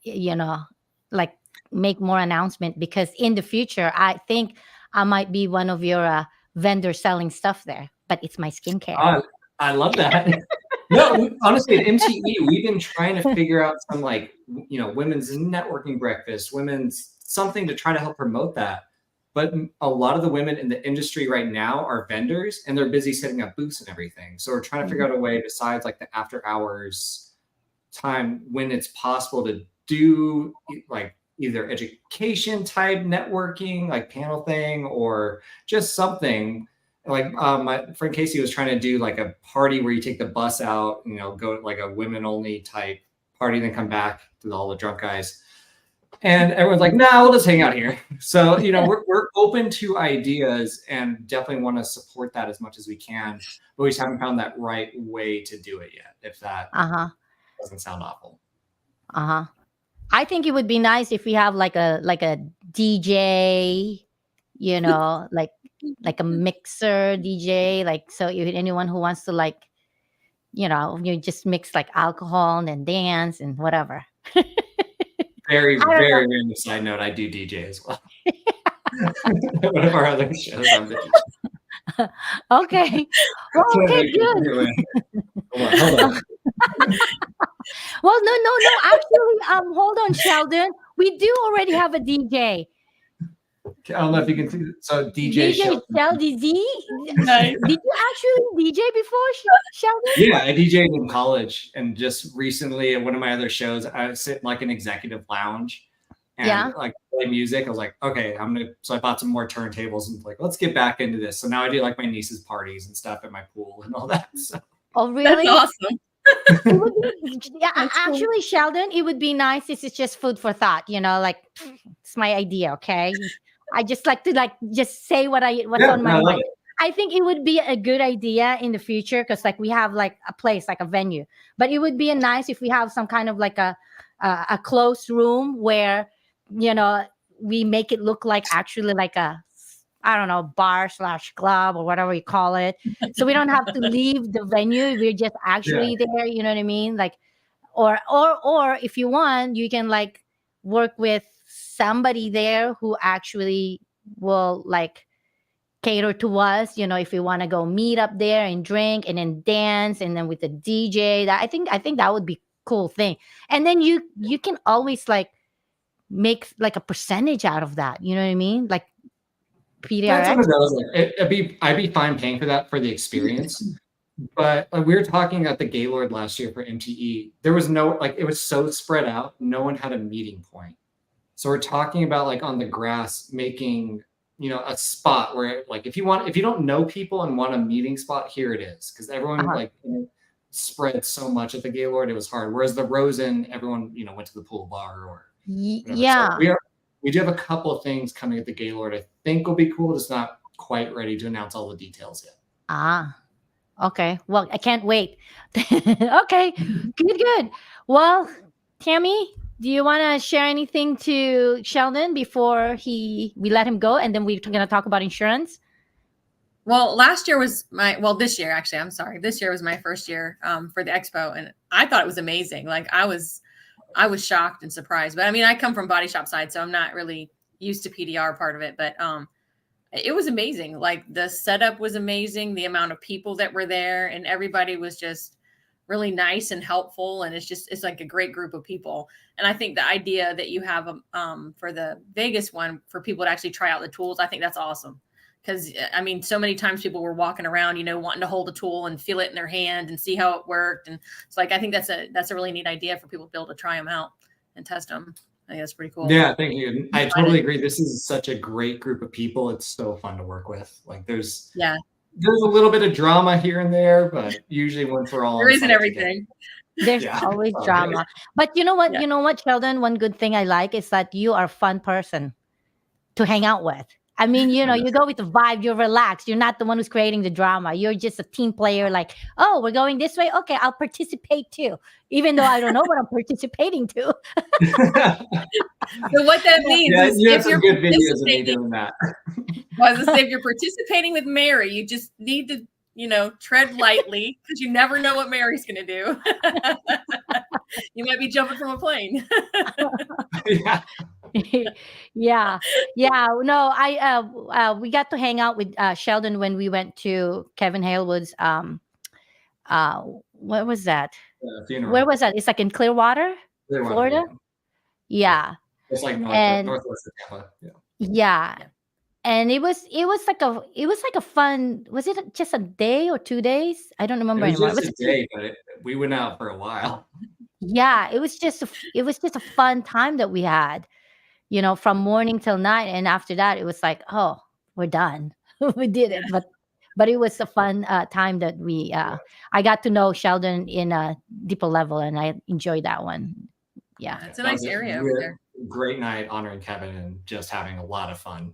like make more announcement, because in the future, I think I might be one of your vendors selling stuff there, but it's my skincare. I love that. No, honestly, at MTE, we've been trying to figure out some women's networking breakfast, women's something to try to help promote that. But a lot of the women in the industry right now are vendors and they're busy setting up booths and everything. So we're trying to figure out a way besides like the after hours time when it's possible to do like either education type networking, like panel thing, or just something. Like my friend Casey was trying to do like a party where you take the bus out, you know, go like a women only type party, then come back to all the drunk guys. And everyone's like, nah, we'll just hang out here. So, you know, we're open to ideas and definitely want to support that as much as we can. But we just haven't found that right way to do it yet, if that doesn't sound awful. I think it would be nice if we have like a DJ, you know, like a mixer DJ, like, so anyone who wants to, like, you know, you just mix like alcohol and then dance and whatever. Very random side note, I do DJ as well. One of our other shows, I'm the DJ. Okay. Well, okay, good. Hold on. Well, no. Actually, hold on, Sheldon. We do already have a DJ. I don't know if you can see. So DJ Sheldon. Nice. Did you actually DJ before, Sheldon? Yeah, I DJed in college, and just recently at one of my other shows, I sit in like an executive lounge and like play music. I was like, okay, so I bought some more turntables and like, let's get back into this. So now I do like my niece's parties and stuff at my pool and all that. So. Oh, really? That's awesome. Actually, Sheldon, it would be nice if it's just food for thought, you know, like, it's my idea. Okay. I just like to just say what's on my mind. I think it would be a good idea in the future, because like we have like a place, like a venue, but it would be nice if we have some kind of like a closed room where, you know, we make it look like actually like a, I don't know, bar/club or whatever you call it. So we don't have to leave the venue. We're just actually there. You know what I mean? Like, or if you want, you can like work with somebody there who actually will like cater to us. You know, if we want to go meet up there and drink and then dance and then with the DJ, that I think that would be a cool thing. And then you can always like make like a percentage out of that. You know what I mean? Like, PDR. That's one of those. I'd be fine paying for that for the experience. But we were talking at the Gaylord last year for MTE. There was no, like, it was so spread out. No one had a meeting point. So we're talking about like on the grass, making, you know, a spot where like, if you don't know people and want a meeting spot, here it is. Because everyone like spread so much at the Gaylord, it was hard. Whereas the Rosen, everyone, you know, went to the pool bar or whatever. Yeah. So we do have a couple of things coming at the Gaylord I think will be cool. Just not quite ready to announce all the details yet. Okay. Well, I can't wait. Okay. Good. Well, Tammy, do you want to share anything to Sheldon before we let him go, and then we're going to talk about insurance? Well, this year, actually, I'm sorry. This year was my first year for the Expo, and I thought it was amazing. Like I was shocked and surprised, but I mean, I come from body shop side, so I'm not really used to PDR part of it, but it was amazing. Like the setup was amazing. The amount of people that were there, and everybody was just really nice and helpful. And it's like a great group of people. And I think the idea that you have for the Vegas one, for people to actually try out the tools, I think that's awesome. Because I mean, so many times people were walking around, you know, wanting to hold a tool and feel it in their hand and see how it worked. And it's like, I think that's a really neat idea for people to be able to try them out and test them. I think that's pretty cool. Yeah, thank you. I totally agree. This is such a great group of people. It's so fun to work with. Like there's a little bit of drama here and there, but usually once we're all there isn't everything. There's always drama. But you know what? You know what, Sheldon? One good thing I like is that you are a fun person to hang out with. I mean, you know, you go with the vibe, you're relaxed. You're not the one who's creating the drama. You're just a team player, like, oh, we're going this way. Okay, I'll participate too. Even though I don't know what I'm participating to. So what that means is you have some good videos of me doing that. Well, I was gonna say, if you're participating with Mary, you just need to, you know, tread lightly, because you never know what Mary's gonna do. You might be jumping from a plane. Yeah. No, we got to hang out with Sheldon when we went to Kevin Halewood's what was that? Funeral. Where was that? It's like in Clearwater, Florida. Yeah. It's like northwest of Tampa. Yeah. And it was like a fun. Was it just a day or 2 days? I don't remember anymore. It was just a day, but we went out for a while. Yeah, it was just a fun time that we had. from morning till night. And after that, it was like, oh, we're done. We did it. But it was a fun time that I got to know Sheldon in a deeper level, and I enjoyed that one. Yeah. It's a That was nice area over there. Great night honoring Kevin and just having a lot of fun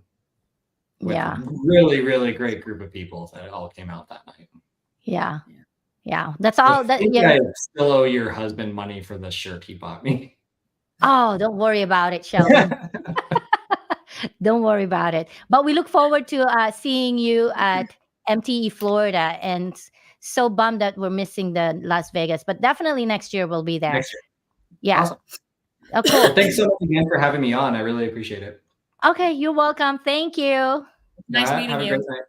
with Yeah. a really, really great group of people that all came out that night. Yeah. That's all. I think I still owe your husband money for the shirt he bought me. Oh, don't worry about it, Sheldon. Don't worry about it. But we look forward to seeing you at MTE Florida, and so bummed that we're missing the Las Vegas. But definitely next year we'll be there. Next year. Yeah. Awesome. Oh, cool. Well, thanks so much again for having me on. I really appreciate it. Okay, you're welcome. Thank you. Nice meeting have you. A great night.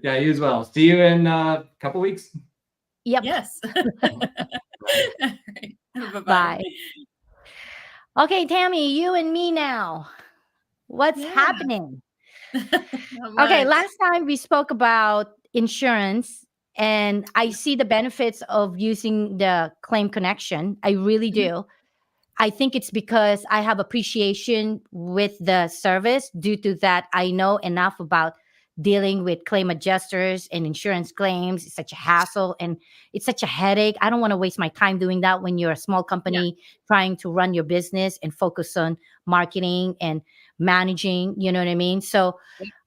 Yeah, you as well. See you in a couple weeks. Yep. Yes. Right. Bye. Okay, Tammy, you and me now. What's happening? Okay, last time we spoke about insurance, and I see the benefits of using the Claim Connection. I really do. I think it's because I have appreciation with the service. Due to that, I know enough about dealing with claim adjusters and insurance claims. It's such a hassle and it's such a headache. I don't want to waste my time doing that when you're a small company trying to run your business and focus on marketing and managing, you know what I mean? So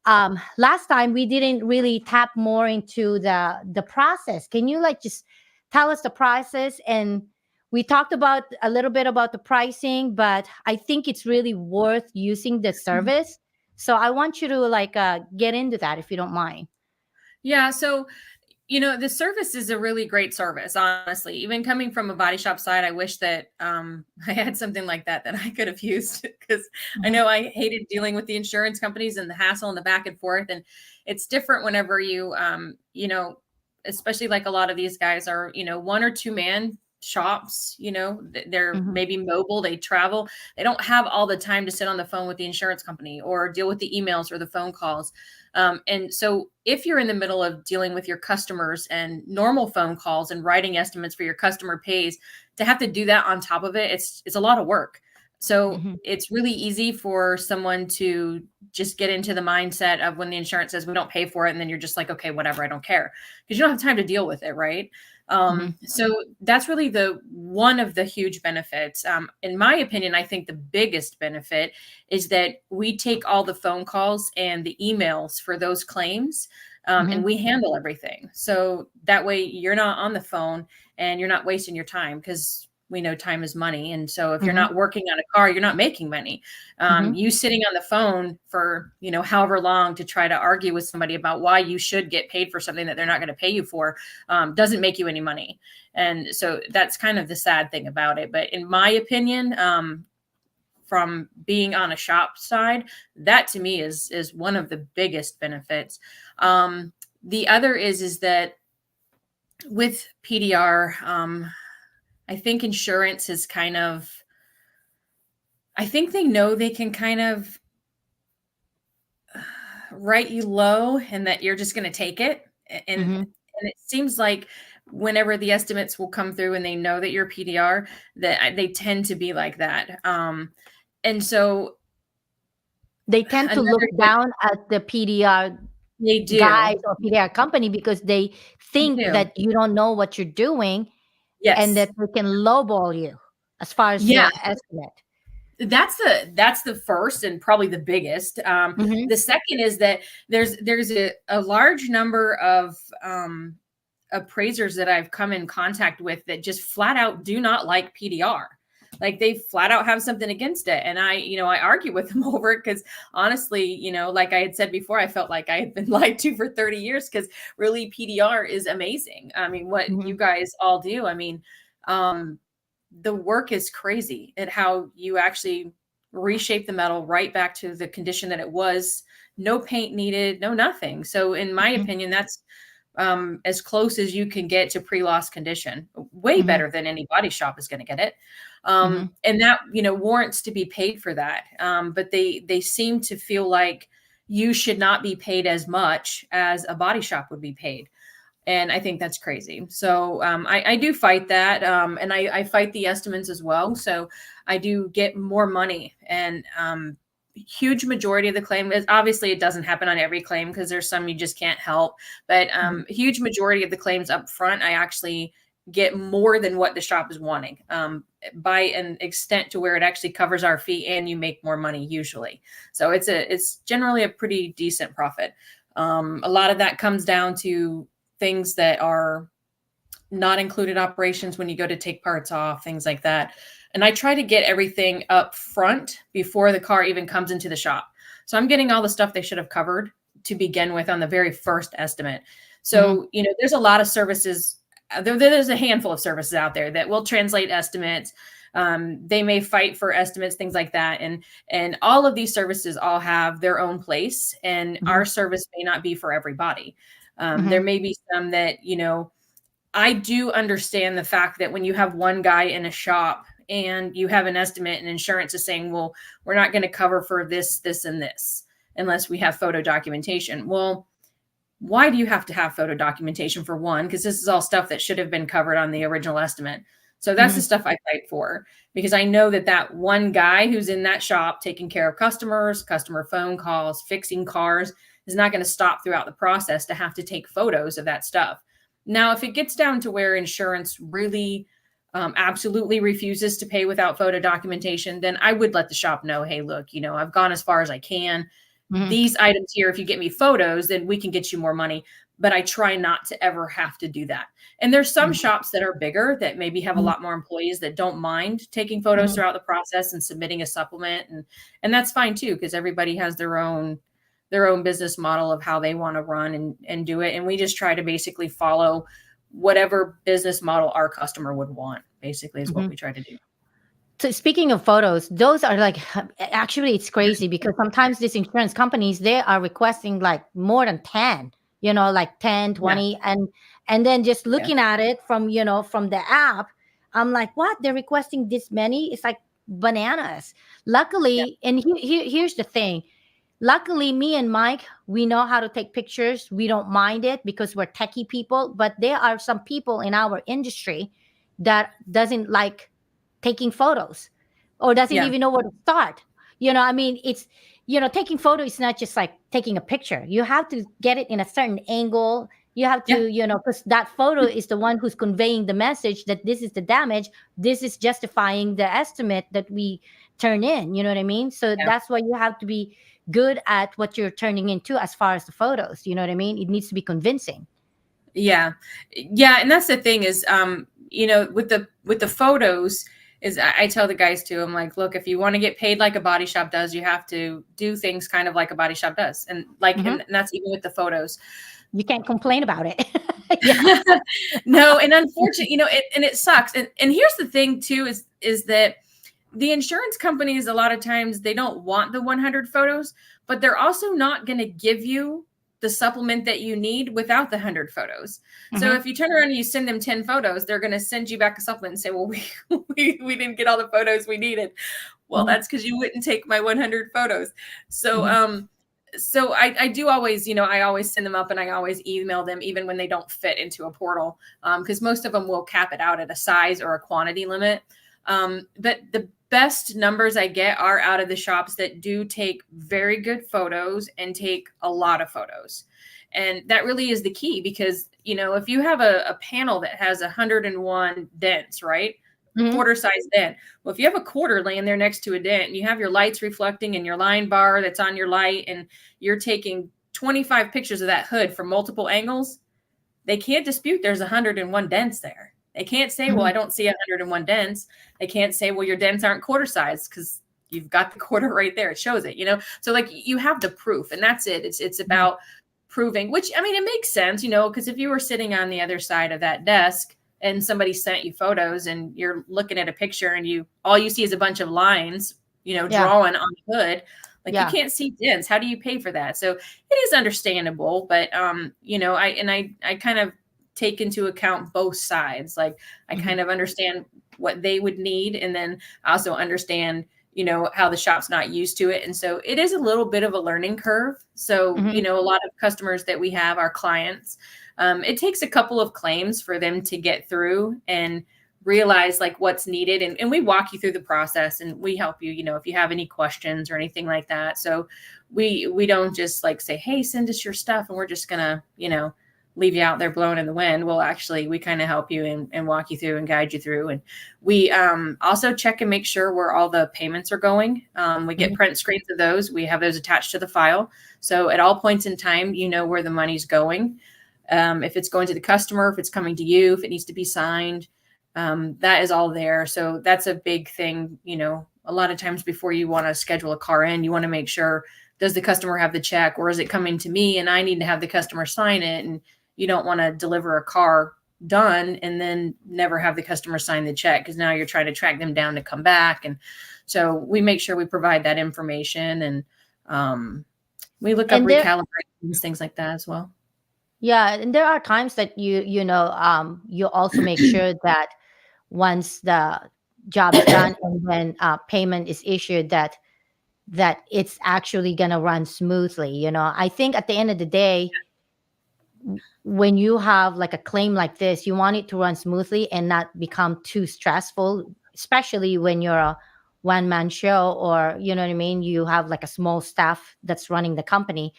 last time we didn't really tap more into the process. Can you just tell us the process? And we talked about a little bit about the pricing, but I think it's really worth using the service. So I want you to get into that if you don't mind. Yeah. So, the service is a really great service, honestly. Even coming from a body shop side, I wish that I had something like that I could have used, because I know I hated dealing with the insurance companies and the hassle and the back and forth. And it's different whenever you, especially like a lot of these guys are, 1 or 2 man shops, they're maybe mobile, they travel, they don't have all the time to sit on the phone with the insurance company or deal with the emails or the phone calls. And so if you're in the middle of dealing with your customers and normal phone calls and writing estimates for your customer pays, to have to do that on top of it, it's a lot of work. So it's really easy for someone to just get into the mindset of when the insurance says we don't pay for it, and then you're just like, okay, whatever, I don't care, because you don't have time to deal with it, right? So that's really one of the huge benefits. In my opinion, I think the biggest benefit is that we take all the phone calls and the emails for those claims, and we handle everything. So that way you're not on the phone and you're not wasting your time, because we know time is money. And so if you're not working on a car, you're not making money. You sitting on the phone for, however long to try to argue with somebody about why you should get paid for something that they're not going to pay you for, doesn't make you any money. And so that's kind of the sad thing about it. But in my opinion, from being on a shop side, that to me is one of the biggest benefits. The other is that with PDR, I think insurance is I think they know they can kind of write you low and that you're just going to take it. And it seems like whenever the estimates will come through and they know that you're PDR, that they tend to be like that. And so they tend to look down at the PDR guys or PDR company, because they think that you don't know what you're doing. Yes. And that we can lowball you as far as the estimate. That's the first and probably the biggest. The second is that there's a large number of appraisers that I've come in contact with that just flat out do not like PDR. Like they flat out have something against it. And I argue with them over it, because honestly, like I had said before, I felt like I had been lied to for 30 years, because really PDR is amazing. I mean, what you guys all do, I mean, the work is crazy at how you actually reshape the metal right back to the condition that it was. No paint needed, no nothing. So in my opinion, that's as close as you can get to pre-loss condition, way better than any body shop is going to get it. And that, warrants to be paid for that. But they seem to feel like you should not be paid as much as a body shop would be paid. And I think that's crazy. So I do fight that. And I fight the estimates as well. So I do get more money. And huge majority of the claim is, obviously it doesn't happen on every claim because there's some you just can't help, but huge majority of the claims up front, I actually get more than what the shop is wanting, by an extent to where it actually covers our fee and you make more money usually. So it's generally a pretty decent profit. A lot of that comes down to things that are not included operations when you go to take parts off, things like that. And I try to get everything up front before the car even comes into the shop. So I'm getting all the stuff they should have covered to begin with on the very first estimate. So, there's a lot of services. There's a handful of services out there that will translate estimates. They may fight for estimates, things like that. And all of these services all have their own place, and our service may not be for everybody. There may be some that, I do understand the fact that when you have one guy in a shop and you have an estimate and insurance is saying, well, we're not going to cover for this, this, and this unless we have photo documentation. Well, why do you have to have photo documentation for one? Because this is all stuff that should have been covered on the original estimate. So that's the stuff I fight for, because I know that one guy who's in that shop taking care of customers, customer phone calls, fixing cars is not going to stop throughout the process to have to take photos of that stuff. Now, if it gets down to where insurance really absolutely refuses to pay without photo documentation, then I would let the shop know, hey, look, I've gone as far as I can. These items here, if you get me photos, then we can get you more money. But I try not to ever have to do that. And there's some shops that are bigger that maybe have a lot more employees that don't mind taking photos throughout the process and submitting a supplement. And that's fine too, because everybody has their own business model of how they want to run and do it. And we just try to basically follow whatever business model our customer would want, basically, is what we try to do. So speaking of photos, those are actually it's crazy because sometimes these insurance companies, they are requesting like more than 10, like 10, 20. And then just looking at it from the app, I'm like, what? They're requesting this many? It's like bananas. Luckily, and here's the thing. Luckily, me and Mike, we know how to take pictures. We don't mind it because we're techie people, but there are some people in our industry that doesn't like taking photos or doesn't even know where to start. It's, taking photo is not just like taking a picture. You have to get it in a certain angle. You have to, because that photo is the one who's conveying the message that this is the damage. This is justifying the estimate that we turn in. You know what I mean? So that's why you have to be good at what you're turning into as far as the photos. You know what I mean? It needs to be convincing. Yeah. And that's the thing is, with the photos, is I tell the guys too, I'm like, look, if you want to get paid like a body shop does, you have to do things kind of like a body shop does. And and that's even with the photos. You can't complain about it. No. And unfortunately, it sucks. And here's the thing too, is that the insurance companies, a lot of times they don't want the 100 photos, but they're also not going to give you the supplement that you need without the 100 photos. So if you turn around and you send them 10 photos, they're going to send you back a supplement and say, well, we didn't get all the photos we needed. Well, that's because you wouldn't take my 100 photos. So, so I do always, I always send them up and I always email them even when they don't fit into a portal. Because most of them will cap it out at a size or a quantity limit. But the best numbers I get are out of the shops that do take very good photos and take a lot of photos. And that really is the key because, if you have a panel that has 101 dents, right? Quarter size dent. Well, if you have a quarter laying there next to a dent and you have your lights reflecting and your line bar that's on your light and you're taking 25 pictures of that hood from multiple angles, they can't dispute there's 101 dents there. They can't say, well, I don't see 101 dents. They can't say, well, your dents aren't quarter size because you've got the quarter right there. It shows it, So you have the proof and that's it. It's about proving, which, it makes sense, because if you were sitting on the other side of that desk and somebody sent you photos and you're looking at a picture and all you see is a bunch of lines, drawing on the hood, you can't see dents. How do you pay for that? So it is understandable, but, I kind of take into account both sides. I kind of understand what they would need. And then I also understand, how the shop's not used to it. And so it is a little bit of a learning curve. So, a lot of customers that we have, our clients, it takes a couple of claims for them to get through. And realize like what's needed, and we walk you through the process, and we help you, if you have any questions or anything like that. So we don't just like say, hey, send us your stuff and we're just gonna, leave you out there blowing in the wind. Well, actually, we kind of help you and walk you through and guide you through. And we also check and make sure where all the payments are going. We get print screens of those. We have those attached to the file. So at all points in time, where the money's going. If it's going to the customer, if it's coming to you, if it needs to be signed, that is all there. So that's a big thing. A lot of times before you want to schedule a car in, you want to make sure, does the customer have the check, or is it coming to me and I need to have the customer sign it? And you don't want to deliver a car done and then never have the customer sign the check, because now you're trying to track them down to come back. And so we make sure we provide that information, and we look up recalibrations, things like that as well. Yeah, and there are times that you also make sure that once the job is done and then payment is issued, that it's actually gonna run smoothly. I think at the end of the day, when you have like a claim like this, you want it to run smoothly and not become too stressful, especially when you're a one-man show, or you know what I mean, you have like a small staff that's running the company.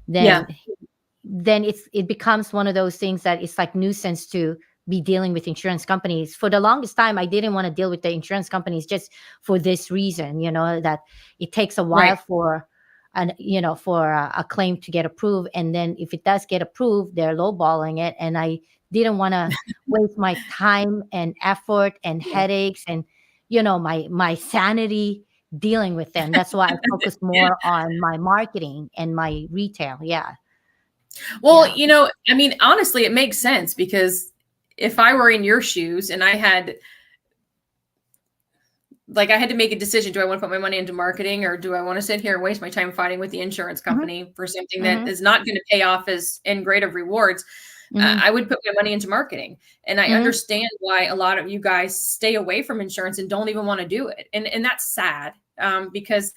Then it becomes one of those things that it's like nuisance to be dealing with insurance companies. For the longest time, I didn't want to deal with the insurance companies just for this reason, that it takes a while for a claim to get approved. And then if it does get approved, they're lowballing it. And I didn't want to waste my time and effort and headaches and, my sanity dealing with them. That's why I focus more on my marketing and my retail. Yeah. Well, I mean, honestly, it makes sense, because if I were in your shoes and I had to make a decision, do I want to put my money into marketing, or do I want to sit here and waste my time fighting with the insurance company for something that is not going to pay off as in great of rewards? I would put my money into marketing. And I understand why a lot of you guys stay away from insurance and don't even want to do it. And that's sad, because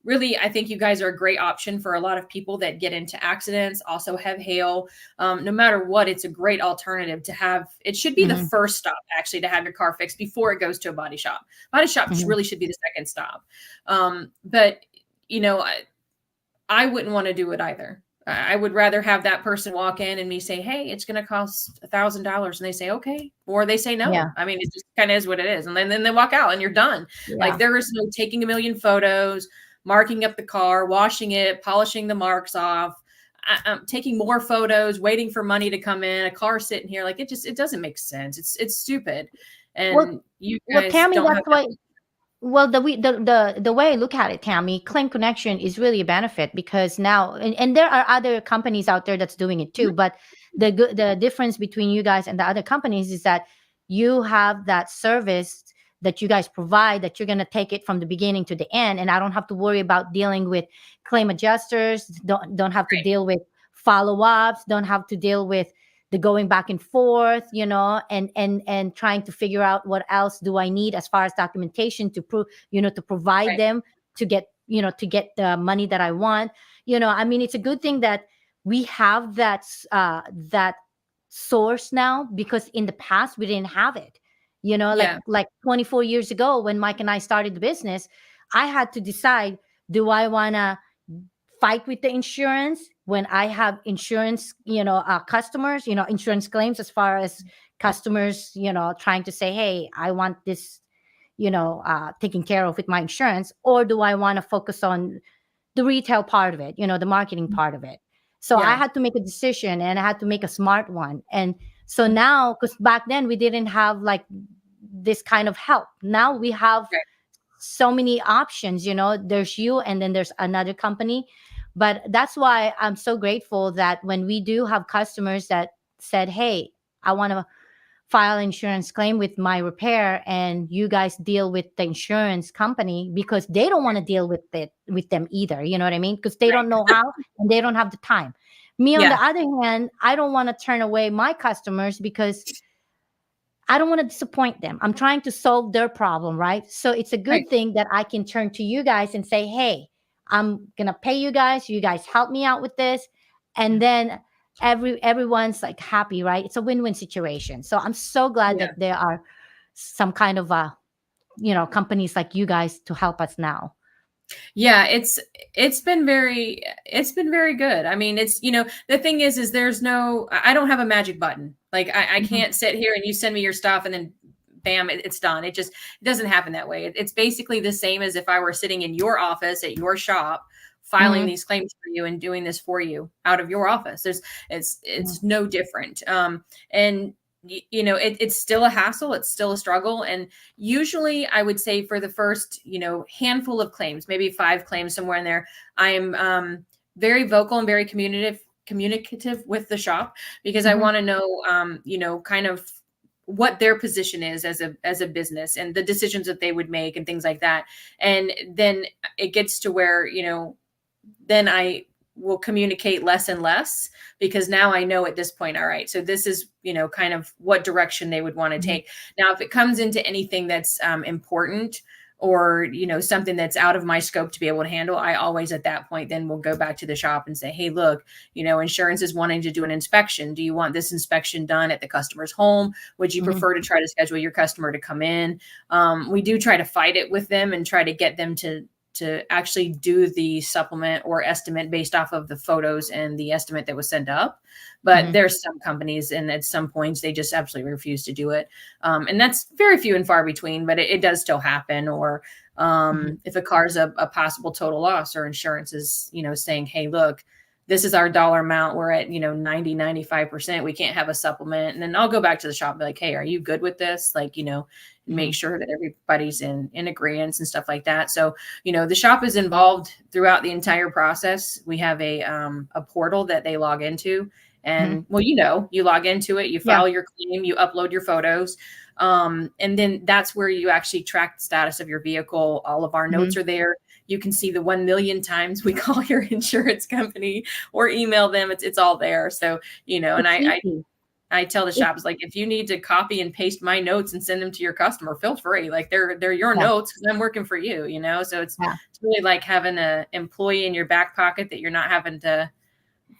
really, I think you guys are a great option for a lot of people that get into accidents, also have hail. No matter what, it's a great alternative to have. It should be the first stop, actually, to have your car fixed before it goes to a body shop. Body shop really should be the second stop. But, I wouldn't want to do it either. I would rather have that person walk in and me say, hey, it's going to cost $1,000. And they say, okay. Or they say no. Yeah. I mean, it just kind of is what it is. And then they walk out and you're done. Yeah. Like, there is no taking a million photos, marking up the car, washing it, polishing the marks off, taking more photos, waiting for money to come in, a car sitting here. Like, it doesn't make sense. It's stupid. And you guys Tammy, don't that's have why. Well, the way I look at it, Tammy, Claim Connection is really a benefit, because now, and there are other companies out there that's doing it too. But the difference between you guys and the other companies is that you have that service that you guys provide, that you're going to take it from the beginning to the end. And I don't have to worry about dealing with claim adjusters, don't have to deal with follow-ups, don't have to deal with the going back and forth, and trying to figure out what else do I need as far as documentation to prove, to provide them to get the money that I want. I mean, it's a good thing that we have that source now, because in the past we didn't have it. Like 24 years ago when Mike and I started the business, I had to decide, do I want to fight with the insurance when I have insurance, customers, insurance claims, as far as customers, trying to say, hey, I want this, taken care of with my insurance, or do I want to focus on the retail part of it, the marketing part of it? So I had to make a decision, and I had to make a smart one. And so now, because back then we didn't have like this kind of help. Now we have so many options, there's you, and then there's another company. But that's why I'm so grateful that when we do have customers that said, hey, I want to file an insurance claim with my repair, and you guys deal with the insurance company, because they don't want to deal with them either. You know what I mean? Because they don't know how, and they don't have the time. Me, on the other hand, I don't want to turn away my customers, because I don't want to disappoint them. I'm trying to solve their problem, right? So it's a good thing that I can turn to you guys and say, hey, I'm going to pay you guys. You guys help me out with this. And then everyone's like happy, right? It's a win-win situation. So I'm so glad that there are some kind of companies like you guys to help us now? Yeah, it's been very good. I mean, it's, the thing is there's no, I don't have a magic button. Like I Mhm. can't sit here and you send me your stuff and then bam, it's done. It doesn't happen that way. It's basically the same as if I were sitting in your office at your shop, filing Mhm. these claims for you and doing this for you out of your office. It's no different. And it's still a hassle. It's still a struggle. And usually I would say for the first, handful of claims, maybe 5 claims somewhere in there, I am very vocal and very communicative with the shop, because I Mhm. want to know, kind of what their position is as a business and the decisions that they would make and things like that. And then it gets to where, then I will communicate less and less, because now I know at this point, all right, so this is, kind of what direction they would want to Mhm. take. Now, if it comes into anything that's important, or, something that's out of my scope to be able to handle, I always at that point then will go back to the shop and say, hey, look, insurance is wanting to do an inspection. Do you want this inspection done at the customer's home? Would you Mhm. prefer to try to schedule your customer to come in? We do try to fight it with them and try to get them to actually do the supplement or estimate based off of the photos and the estimate that was sent up. But Mhm. there's some companies, and at some points they just absolutely refuse to do it. And that's very few and far between, but it does still happen. Or Mhm. if a car's a possible total loss, or insurance is, saying, hey, look, this is our dollar amount. We're at, 90, 95%. We can't have a supplement. And then I'll go back to the shop and be like, hey, are you good with this? Like, make Mhm. sure that everybody's in agreement and stuff like that. So, the shop is involved throughout the entire process. We have a portal that they log into, Mhm. and well, you log into it, you Yeah. file your claim, you upload your photos. And then that's where you actually track the status of your vehicle. All of our notes Mhm. are there. You can see the 1 million times we call your insurance company or email them. It's all there. So, and It's I easy. tell the It's shops, like, if you need to copy and paste my notes and send them to your customer, feel free. Like, they're your Yeah. notes, because I'm working for you, So it's Yeah. really like having an employee in your back pocket that you're not having to,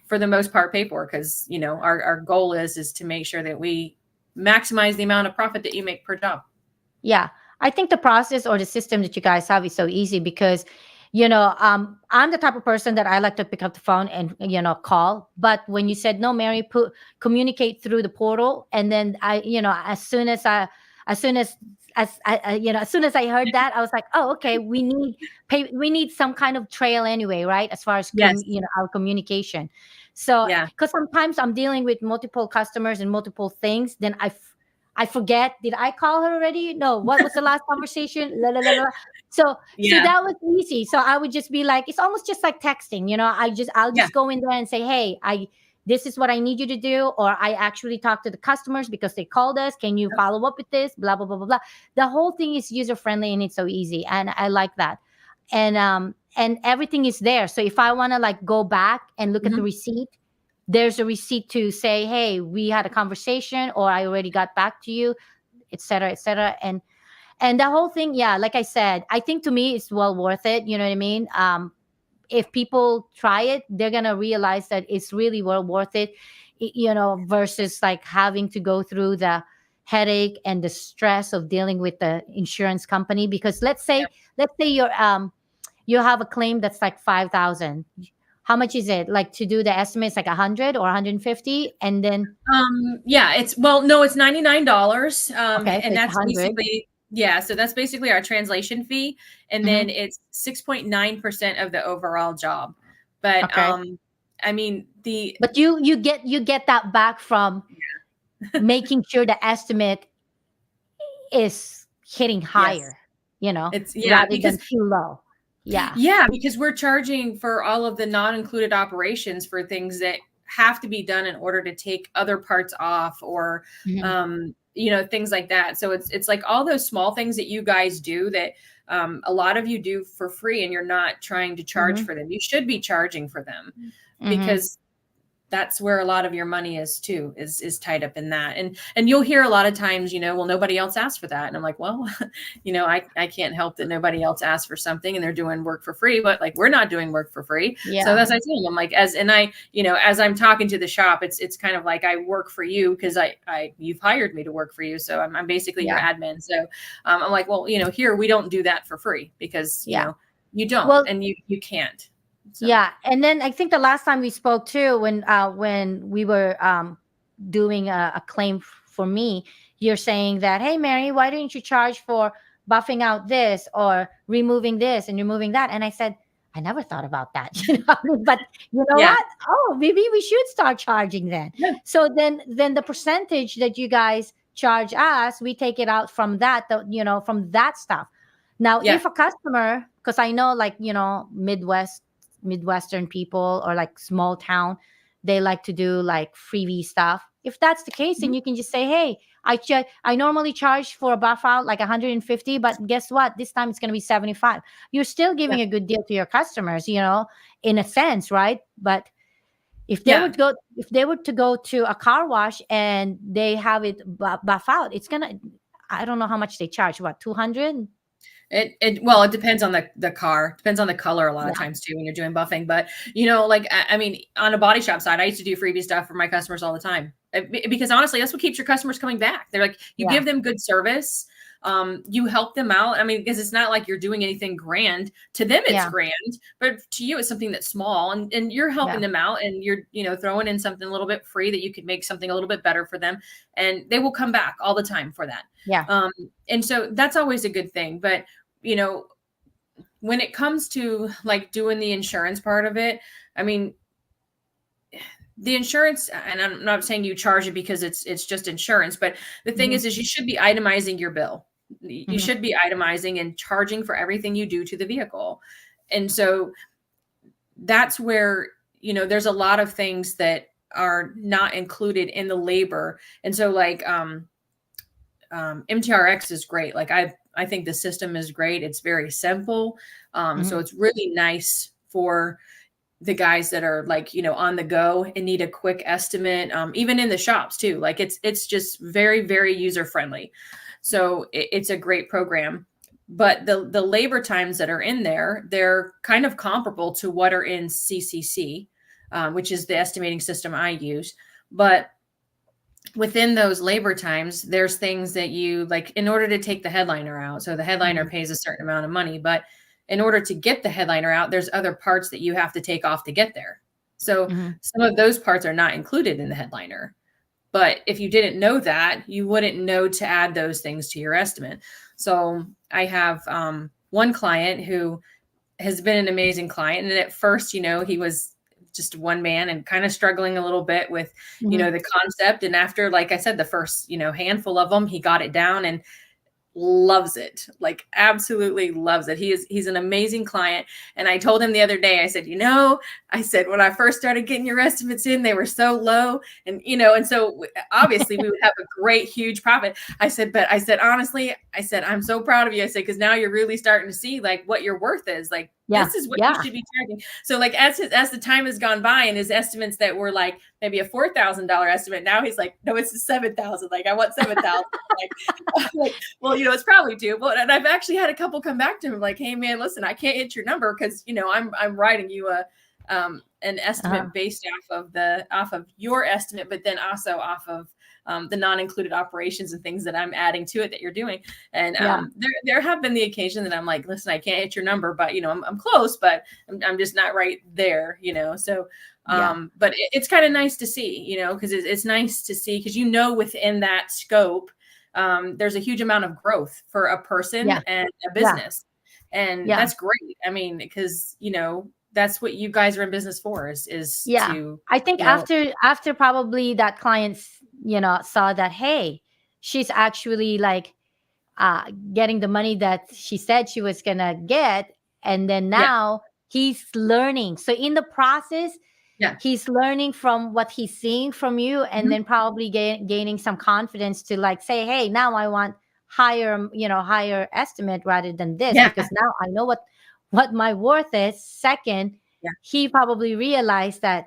for the most part, pay for, because our goal is to make sure that we maximize the amount of profit that you make per job. Yeah. I think the process or the system that you guys have is so easy because, I'm the type of person that I like to pick up the phone and, call. But when you said, no, Mary, communicate through the portal. And then as soon as soon as I heard that, I was like, oh, okay, we need some kind of trail anyway, right? As far as, Yes. our communication. So, Yeah. because sometimes I'm dealing with multiple customers and multiple things, then I forget. Did I call her already? No. What was the last conversation? La, la, la, la. So Yeah. that was easy. So I would just be like, it's almost just like texting. I'll Yeah. just go in there and say, hey, this is what I need you to do, or I actually talked to the customers because they called us. Can you follow up with this? Blah blah blah blah blah. The whole thing is user friendly and it's so easy, and I like that. And everything is there. So if I want to like go back and look at the Mhm. receipt, there's a receipt to say, hey, we had a conversation, or I already got back to you, etc., etc. And the whole thing, yeah, like I said, I think to me it's well worth it. You know what I mean? If people try it, they're gonna realize that it's really well worth it, versus like having to go through the headache and the stress of dealing with the insurance company. Because let's say you have a claim that's like 5,000. How much is it? Like to do the estimates, like 100 or 150, and then Yeah, no, it's $99. okay, so And it's that's 100. basically, yeah, so that's basically our translation fee. And then Hmm. it's 6.9% of the overall job. But Okay, I mean, but you get that back from making sure the estimate is hitting yes, higher, yeah, rather than too low. Yeah. because we're charging for all of the non-included operations for things that have to be done in order to take other parts off, or Hmm. things like that. So it's like all those small things that you guys do that a lot of you do for free, and you're not trying to charge Hmm. for them. You should be charging for them, Hmm. because that's where a lot of your money is too, is tied up in that. And you'll hear a lot of times, well, nobody else asked for that. And I'm like, well, I can't help that nobody else asked for something and they're doing work for free, but like, we're not doing work for free. Yeah. So as I tell them, I'm like, as I'm talking to the shop, it's kind of like I work for you because you've hired me to work for you. So I'm basically your admin. So I'm like, well, here we don't do that for free because, you don't, well, and you can't. So. Yeah. And then I think the last time we spoke too, when we were doing a claim for me, you're saying that, hey, Mary, why didn't you charge for buffing out this or removing this and removing that? And I said, I never thought about that, but you know what? Oh, maybe we should start charging then. Yeah. So then the percentage that you guys charge us, we take it out from that, from that stuff. Now, if a customer, because I know like, Midwestern people or like small town, they like to do like freebie stuff. If that's the case, then you can just say, hey, I normally charge for a buff out like 150, but guess what? This time it's going to be 75. You're still giving a good deal to your customers, in a sense, right? But if they were to go to a car wash and they have it buff out, it's gonna, I don't know how much they charge. What, 200? It depends on the car, depends on the color a lot of times too when you're doing buffing. But like I mean, on a body shop side, I used to do freebie stuff for my customers all the time because honestly, that's what keeps your customers coming back. They're like, you give them good service, you help them out. I mean, because it's not like you're doing anything grand to them. It's grand, but to you, it's something that's small, and you're helping them out, and you're throwing in something a little bit free that you could make something a little bit better for them, and they will come back all the time for that. And so that's always a good thing. But when it comes to like doing the insurance part of it, I mean, the insurance, and I'm not saying you charge it because it's just insurance, but the thing is you should be itemizing your bill. You should be itemizing and charging for everything you do to the vehicle. And so that's where, there's a lot of things that are not included in the labor. And so like, MTRX is great. Like I think the system is great. It's very simple. So it's really nice for the guys that are like, on the go and need a quick estimate, even in the shops too. Like it's just very, very user friendly. So it's a great program. But the labor times that are in there, they're kind of comparable to what are in CCC, which is the estimating system I use. But within those labor times, there's things that you like in order to take the headliner out. So the headliner pays a certain amount of money, but in order to get the headliner out, there's other parts that you have to take off to get there. So some of those parts are not included in the headliner. But if you didn't know that, you wouldn't know to add those things to your estimate. So I have one client who has been an amazing client. And at first, he was just one man and kind of struggling a little bit with, the concept. And after, like I said, the first, handful of them, he got it down and loves it, like absolutely loves it. He's an amazing client. And I told him the other day, I said, I said, when I first started getting your estimates in, they were so low. And, and so obviously we would have a great, huge profit. I said, honestly, I'm so proud of you. I said, because now you're really starting to see like what your worth is. Like, this is what you should be charging. So like, as the time has gone by and his estimates that were like maybe a $4,000 estimate, now he's like, no, it's $7,000. Like I want $7,000. like, well, it's probably doable. And I've actually had a couple come back to him like, hey man, listen, I can't hit your number because, I'm writing you an estimate based off of your estimate, but then also off of the non-included operations and things that I'm adding to it that you're doing. And there have been the occasion that I'm like, listen, I can't hit your number, but I'm close, but I'm just not right there, so but it's kind of nice to see, because it's nice to see because within that scope there's a huge amount of growth for a person and a business. And that's great. I mean, because that's what you guys are in business for is to, I think after probably that client saw that, hey, she's actually like getting the money that she said she was gonna get, and then now he's learning. So in the process, he's learning from what he's seeing from you, and then probably gaining some confidence to like say, hey, now I want higher estimate rather than this because now I know what my worth is. Second, he probably realized that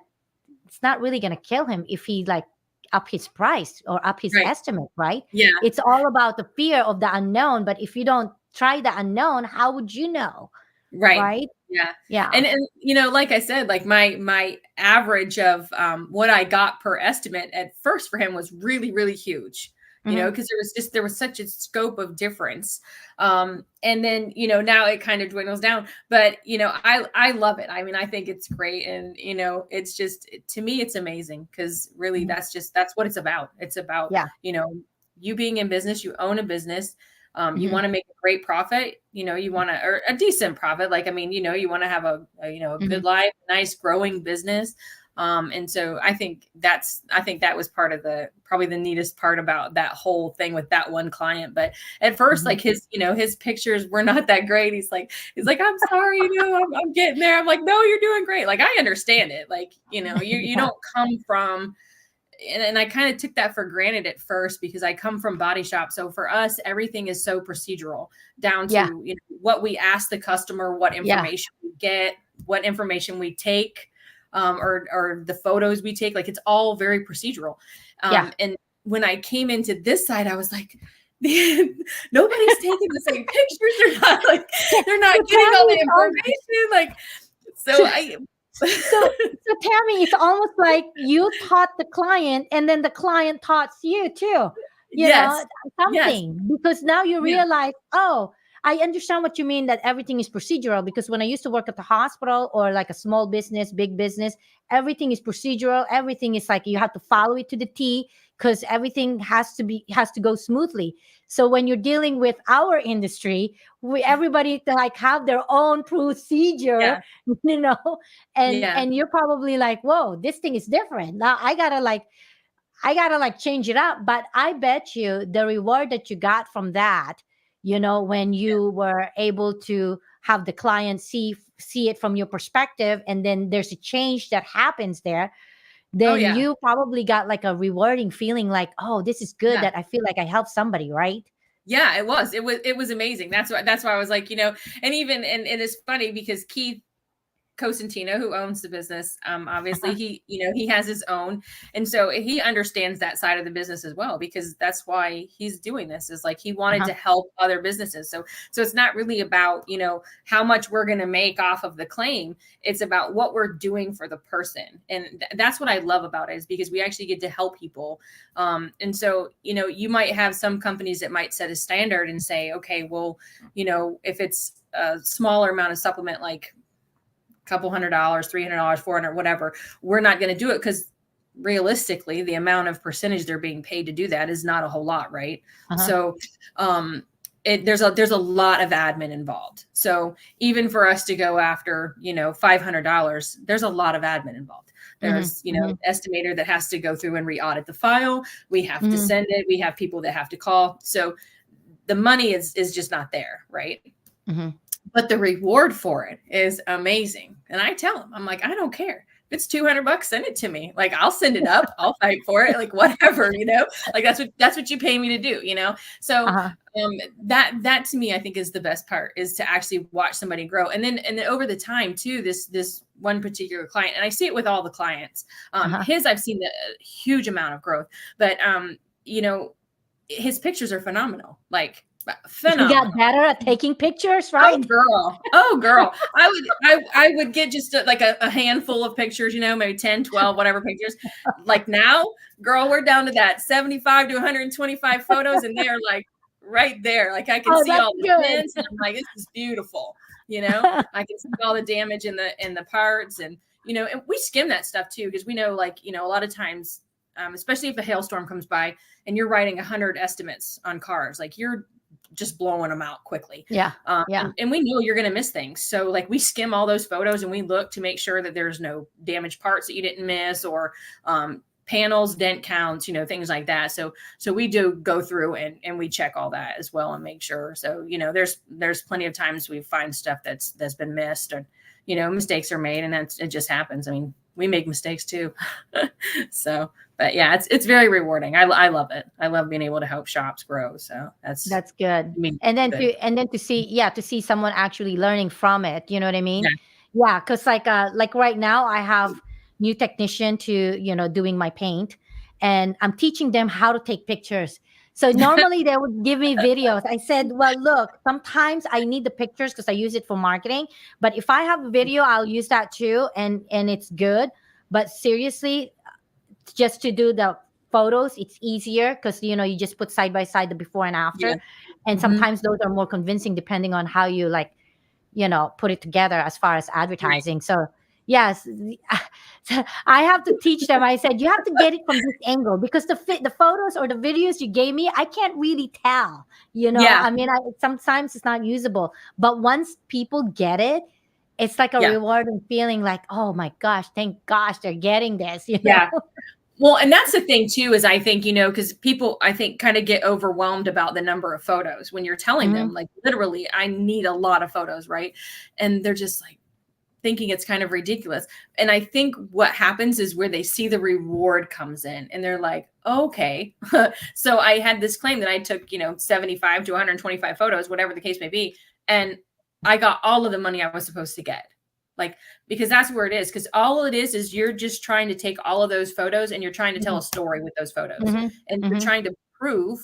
it's not really going to kill him if he like up his price or up his Right. estimate, right? Yeah. It's all about the fear of the unknown. But if you don't try the unknown, how would you know? Right. Right? Yeah. Yeah. And like I said, like my average of what I got per estimate at first for him was really, really huge. Because there was such a scope of difference. And then, now it kind of dwindles down, but I love it. I mean, I think it's great. And, it's just, to me, it's amazing because really that's what it's about. It's about, Yeah. you being in business, you own a business. You want to make a great profit, you want to, or a decent profit. Like, I mean, you want to have a good life, nice growing business. And so I think that was probably the neatest part about that whole thing with that one client. But at first, like his pictures were not that great. He's like, I'm sorry, I'm getting there. I'm like, no, you're doing great. Like, I understand it. Like, you don't come from, and I kind of took that for granted at first because I come from body shop. So for us, everything is so procedural down to what we ask the customer, what information we get, what information we take, or the photos we take. Like, it's all very procedural. And when I came into this side, I was like, nobody's taking the same pictures. They're not getting all the information. Like, so Tammy, it's almost like you taught the client and then the client taught you too, you know, something, because now you realize, oh, I understand what you mean, that everything is procedural. Because when I used to work at the hospital or like a small business, big business, everything is procedural. Everything is like you have to follow it to the T because everything has to go smoothly. So when you're dealing with our industry, everybody like have their own procedure, and you're probably like, whoa, this thing is different. Now I gotta change it up. But I bet you the reward that you got from that, when you were able to have the client see it from your perspective, and then there's a change that happens there, then you probably got like a rewarding feeling, like, oh, this is good, that I feel like I helped somebody, right? Yeah, it was amazing. That's why I was like, and it is funny because Keith Cosentino, who owns the business, obviously he has his own, and so he understands that side of the business as well, because that's why he's doing this, is like he wanted to help other businesses. So it's not really about how much we're going to make off of the claim. It's about what we're doing for the person, and that's what I love about it, is because we actually get to help people. And so you might have some companies that might set a standard and say, okay, well, if it's a smaller amount of supplement, like couple $100, $300, $400, whatever, we're not going to do it, because realistically the amount of percentage they're being paid to do that is not a whole lot, right? So there's a lot of admin involved. So even for us to go after $500, there's a lot of admin involved. There's estimator that has to go through and re-audit the file. We have to send it. We have people that have to call. So the money is just not there, right? But the reward for it is amazing. And I tell them, I'm like, I don't care. If it's $200, send it to me. Like, I'll send it up. I'll fight for it. Like, whatever, like that's what you pay me to do, So that to me, I think, is the best part, is to actually watch somebody grow. And then over the time too, this one particular client, and I see it with all the clients, I've seen a huge amount of growth, but his pictures are phenomenal. Like, phenomenal. You got better at taking pictures, right? Oh girl. I would get just a handful of pictures, maybe 10, 12, whatever pictures. Like, now, girl, we're down to that 75 to 125 photos, and they're like right there. Like, I can see all the pins, and I'm like, this is beautiful. I can see all the damage in the parts, and and we skim that stuff too, because we know, like, a lot of times, especially if a hailstorm comes by and you're writing 100 estimates on cars, like, you're just blowing them out quickly. And we know you're going to miss things. So, like, we skim all those photos and we look to make sure that there's no damaged parts that you didn't miss, or panels, dent counts, things like that. So we do go through and we check all that as well and make sure. So, there's plenty of times we find stuff that's been missed, or, mistakes are made, and it just happens. I mean, we make mistakes too. So, but yeah, it's very rewarding. I love it. I love being able to help shops grow. So that's good. And then to see someone actually learning from it. You know what I mean? Yeah. Cause like right now I have, new technician to, doing my paint, and I'm teaching them how to take pictures. So normally they would give me videos. I said, well, look, sometimes I need the pictures because I use it for marketing. But if I have a video, I'll use that too. And it's good. But seriously, just to do the photos, it's easier because, you just put side by side the before and after. Yeah. And sometimes those are more convincing depending on how you put it together as far as advertising. So yes, I have to teach them. I said, you have to get it from this angle because the photos or the videos you gave me, I can't really tell, Yeah. I mean, sometimes it's not usable, but once people get it, it's like a Yeah. rewarding feeling like, oh my gosh, thank gosh they're getting this, Yeah. Well, and that's the thing too, is I think, because people, I think, kind of get overwhelmed about the number of photos when you're telling them, like, literally, I need a lot of photos, right? And they're just like thinking it's kind of ridiculous. And I think what happens is where they see the reward comes in and they're like, okay. So I had this claim that I took, 75 to 125 photos, whatever the case may be. And I got all of the money I was supposed to get. Like, because that's where it is. Because all it is you're just trying to take all of those photos and you're trying to tell a story with those photos, and you're trying to prove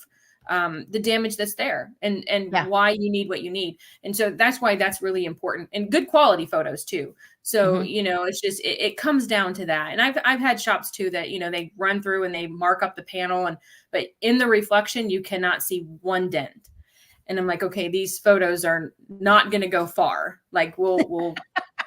the damage that's there and why you need what you need. And so that's why that's really important, and good quality photos too. So, it's just, it comes down to that. And I've had shops too that, they run through and they mark up the panel, but in the reflection, you cannot see one dent. And I'm like, okay, these photos are not going to go far. Like we'll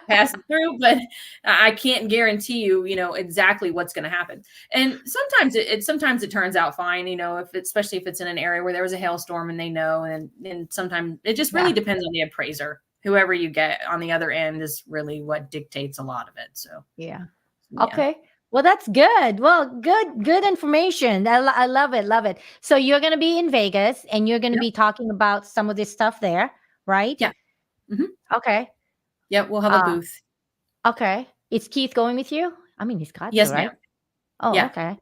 pass it through, but I can't guarantee you, exactly what's going to happen. And sometimes it turns out fine, especially if it's in an area where there was a hailstorm and they know, and sometimes it just really depends on the appraiser. Whoever you get on the other end is really what dictates a lot of it. So, yeah. Okay. Well, that's good. Well, good information. I love it. Love it. So you're going to be in Vegas and you're going to be talking about some of this stuff there, right? Yeah. Okay. Yep. We'll have a booth. Okay. Is Keith going with you? I mean, he's got Yes, to, right? ma'am. Oh, Yeah. okay.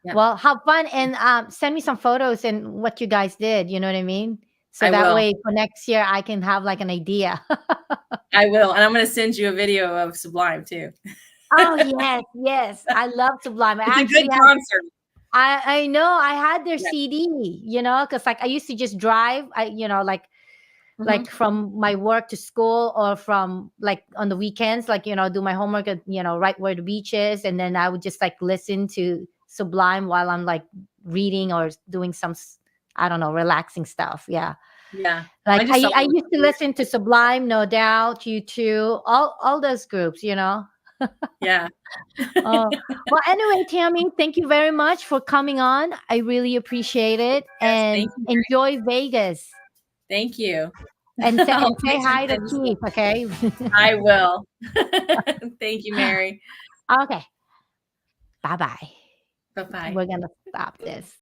Yeah. Well, have fun and send me some photos and what you guys did. You know what I mean? So I that will. way for next year, I can have like an idea. I will. And I'm going to send you a video of Sublime too. Oh, yes. Yes. I love Sublime. It's a good concert. I know. I had their CD, because like I used to just drive, like from my work to school or from like on the weekends, like, do my homework at, right where the beach is. And then I would just like listen to Sublime while I'm like reading or doing some, I don't know, relaxing stuff. Yeah. Yeah. Like I used to listen to Sublime, No Doubt, U2, all those groups, Yeah. Well, anyway, Tammy, thank you very much for coming on. I really appreciate it. And enjoy Vegas. Thank you. And say hi to Keith, okay? I will. Thank you, Mary. Okay. Bye-bye. Bye-bye. We're going to stop this.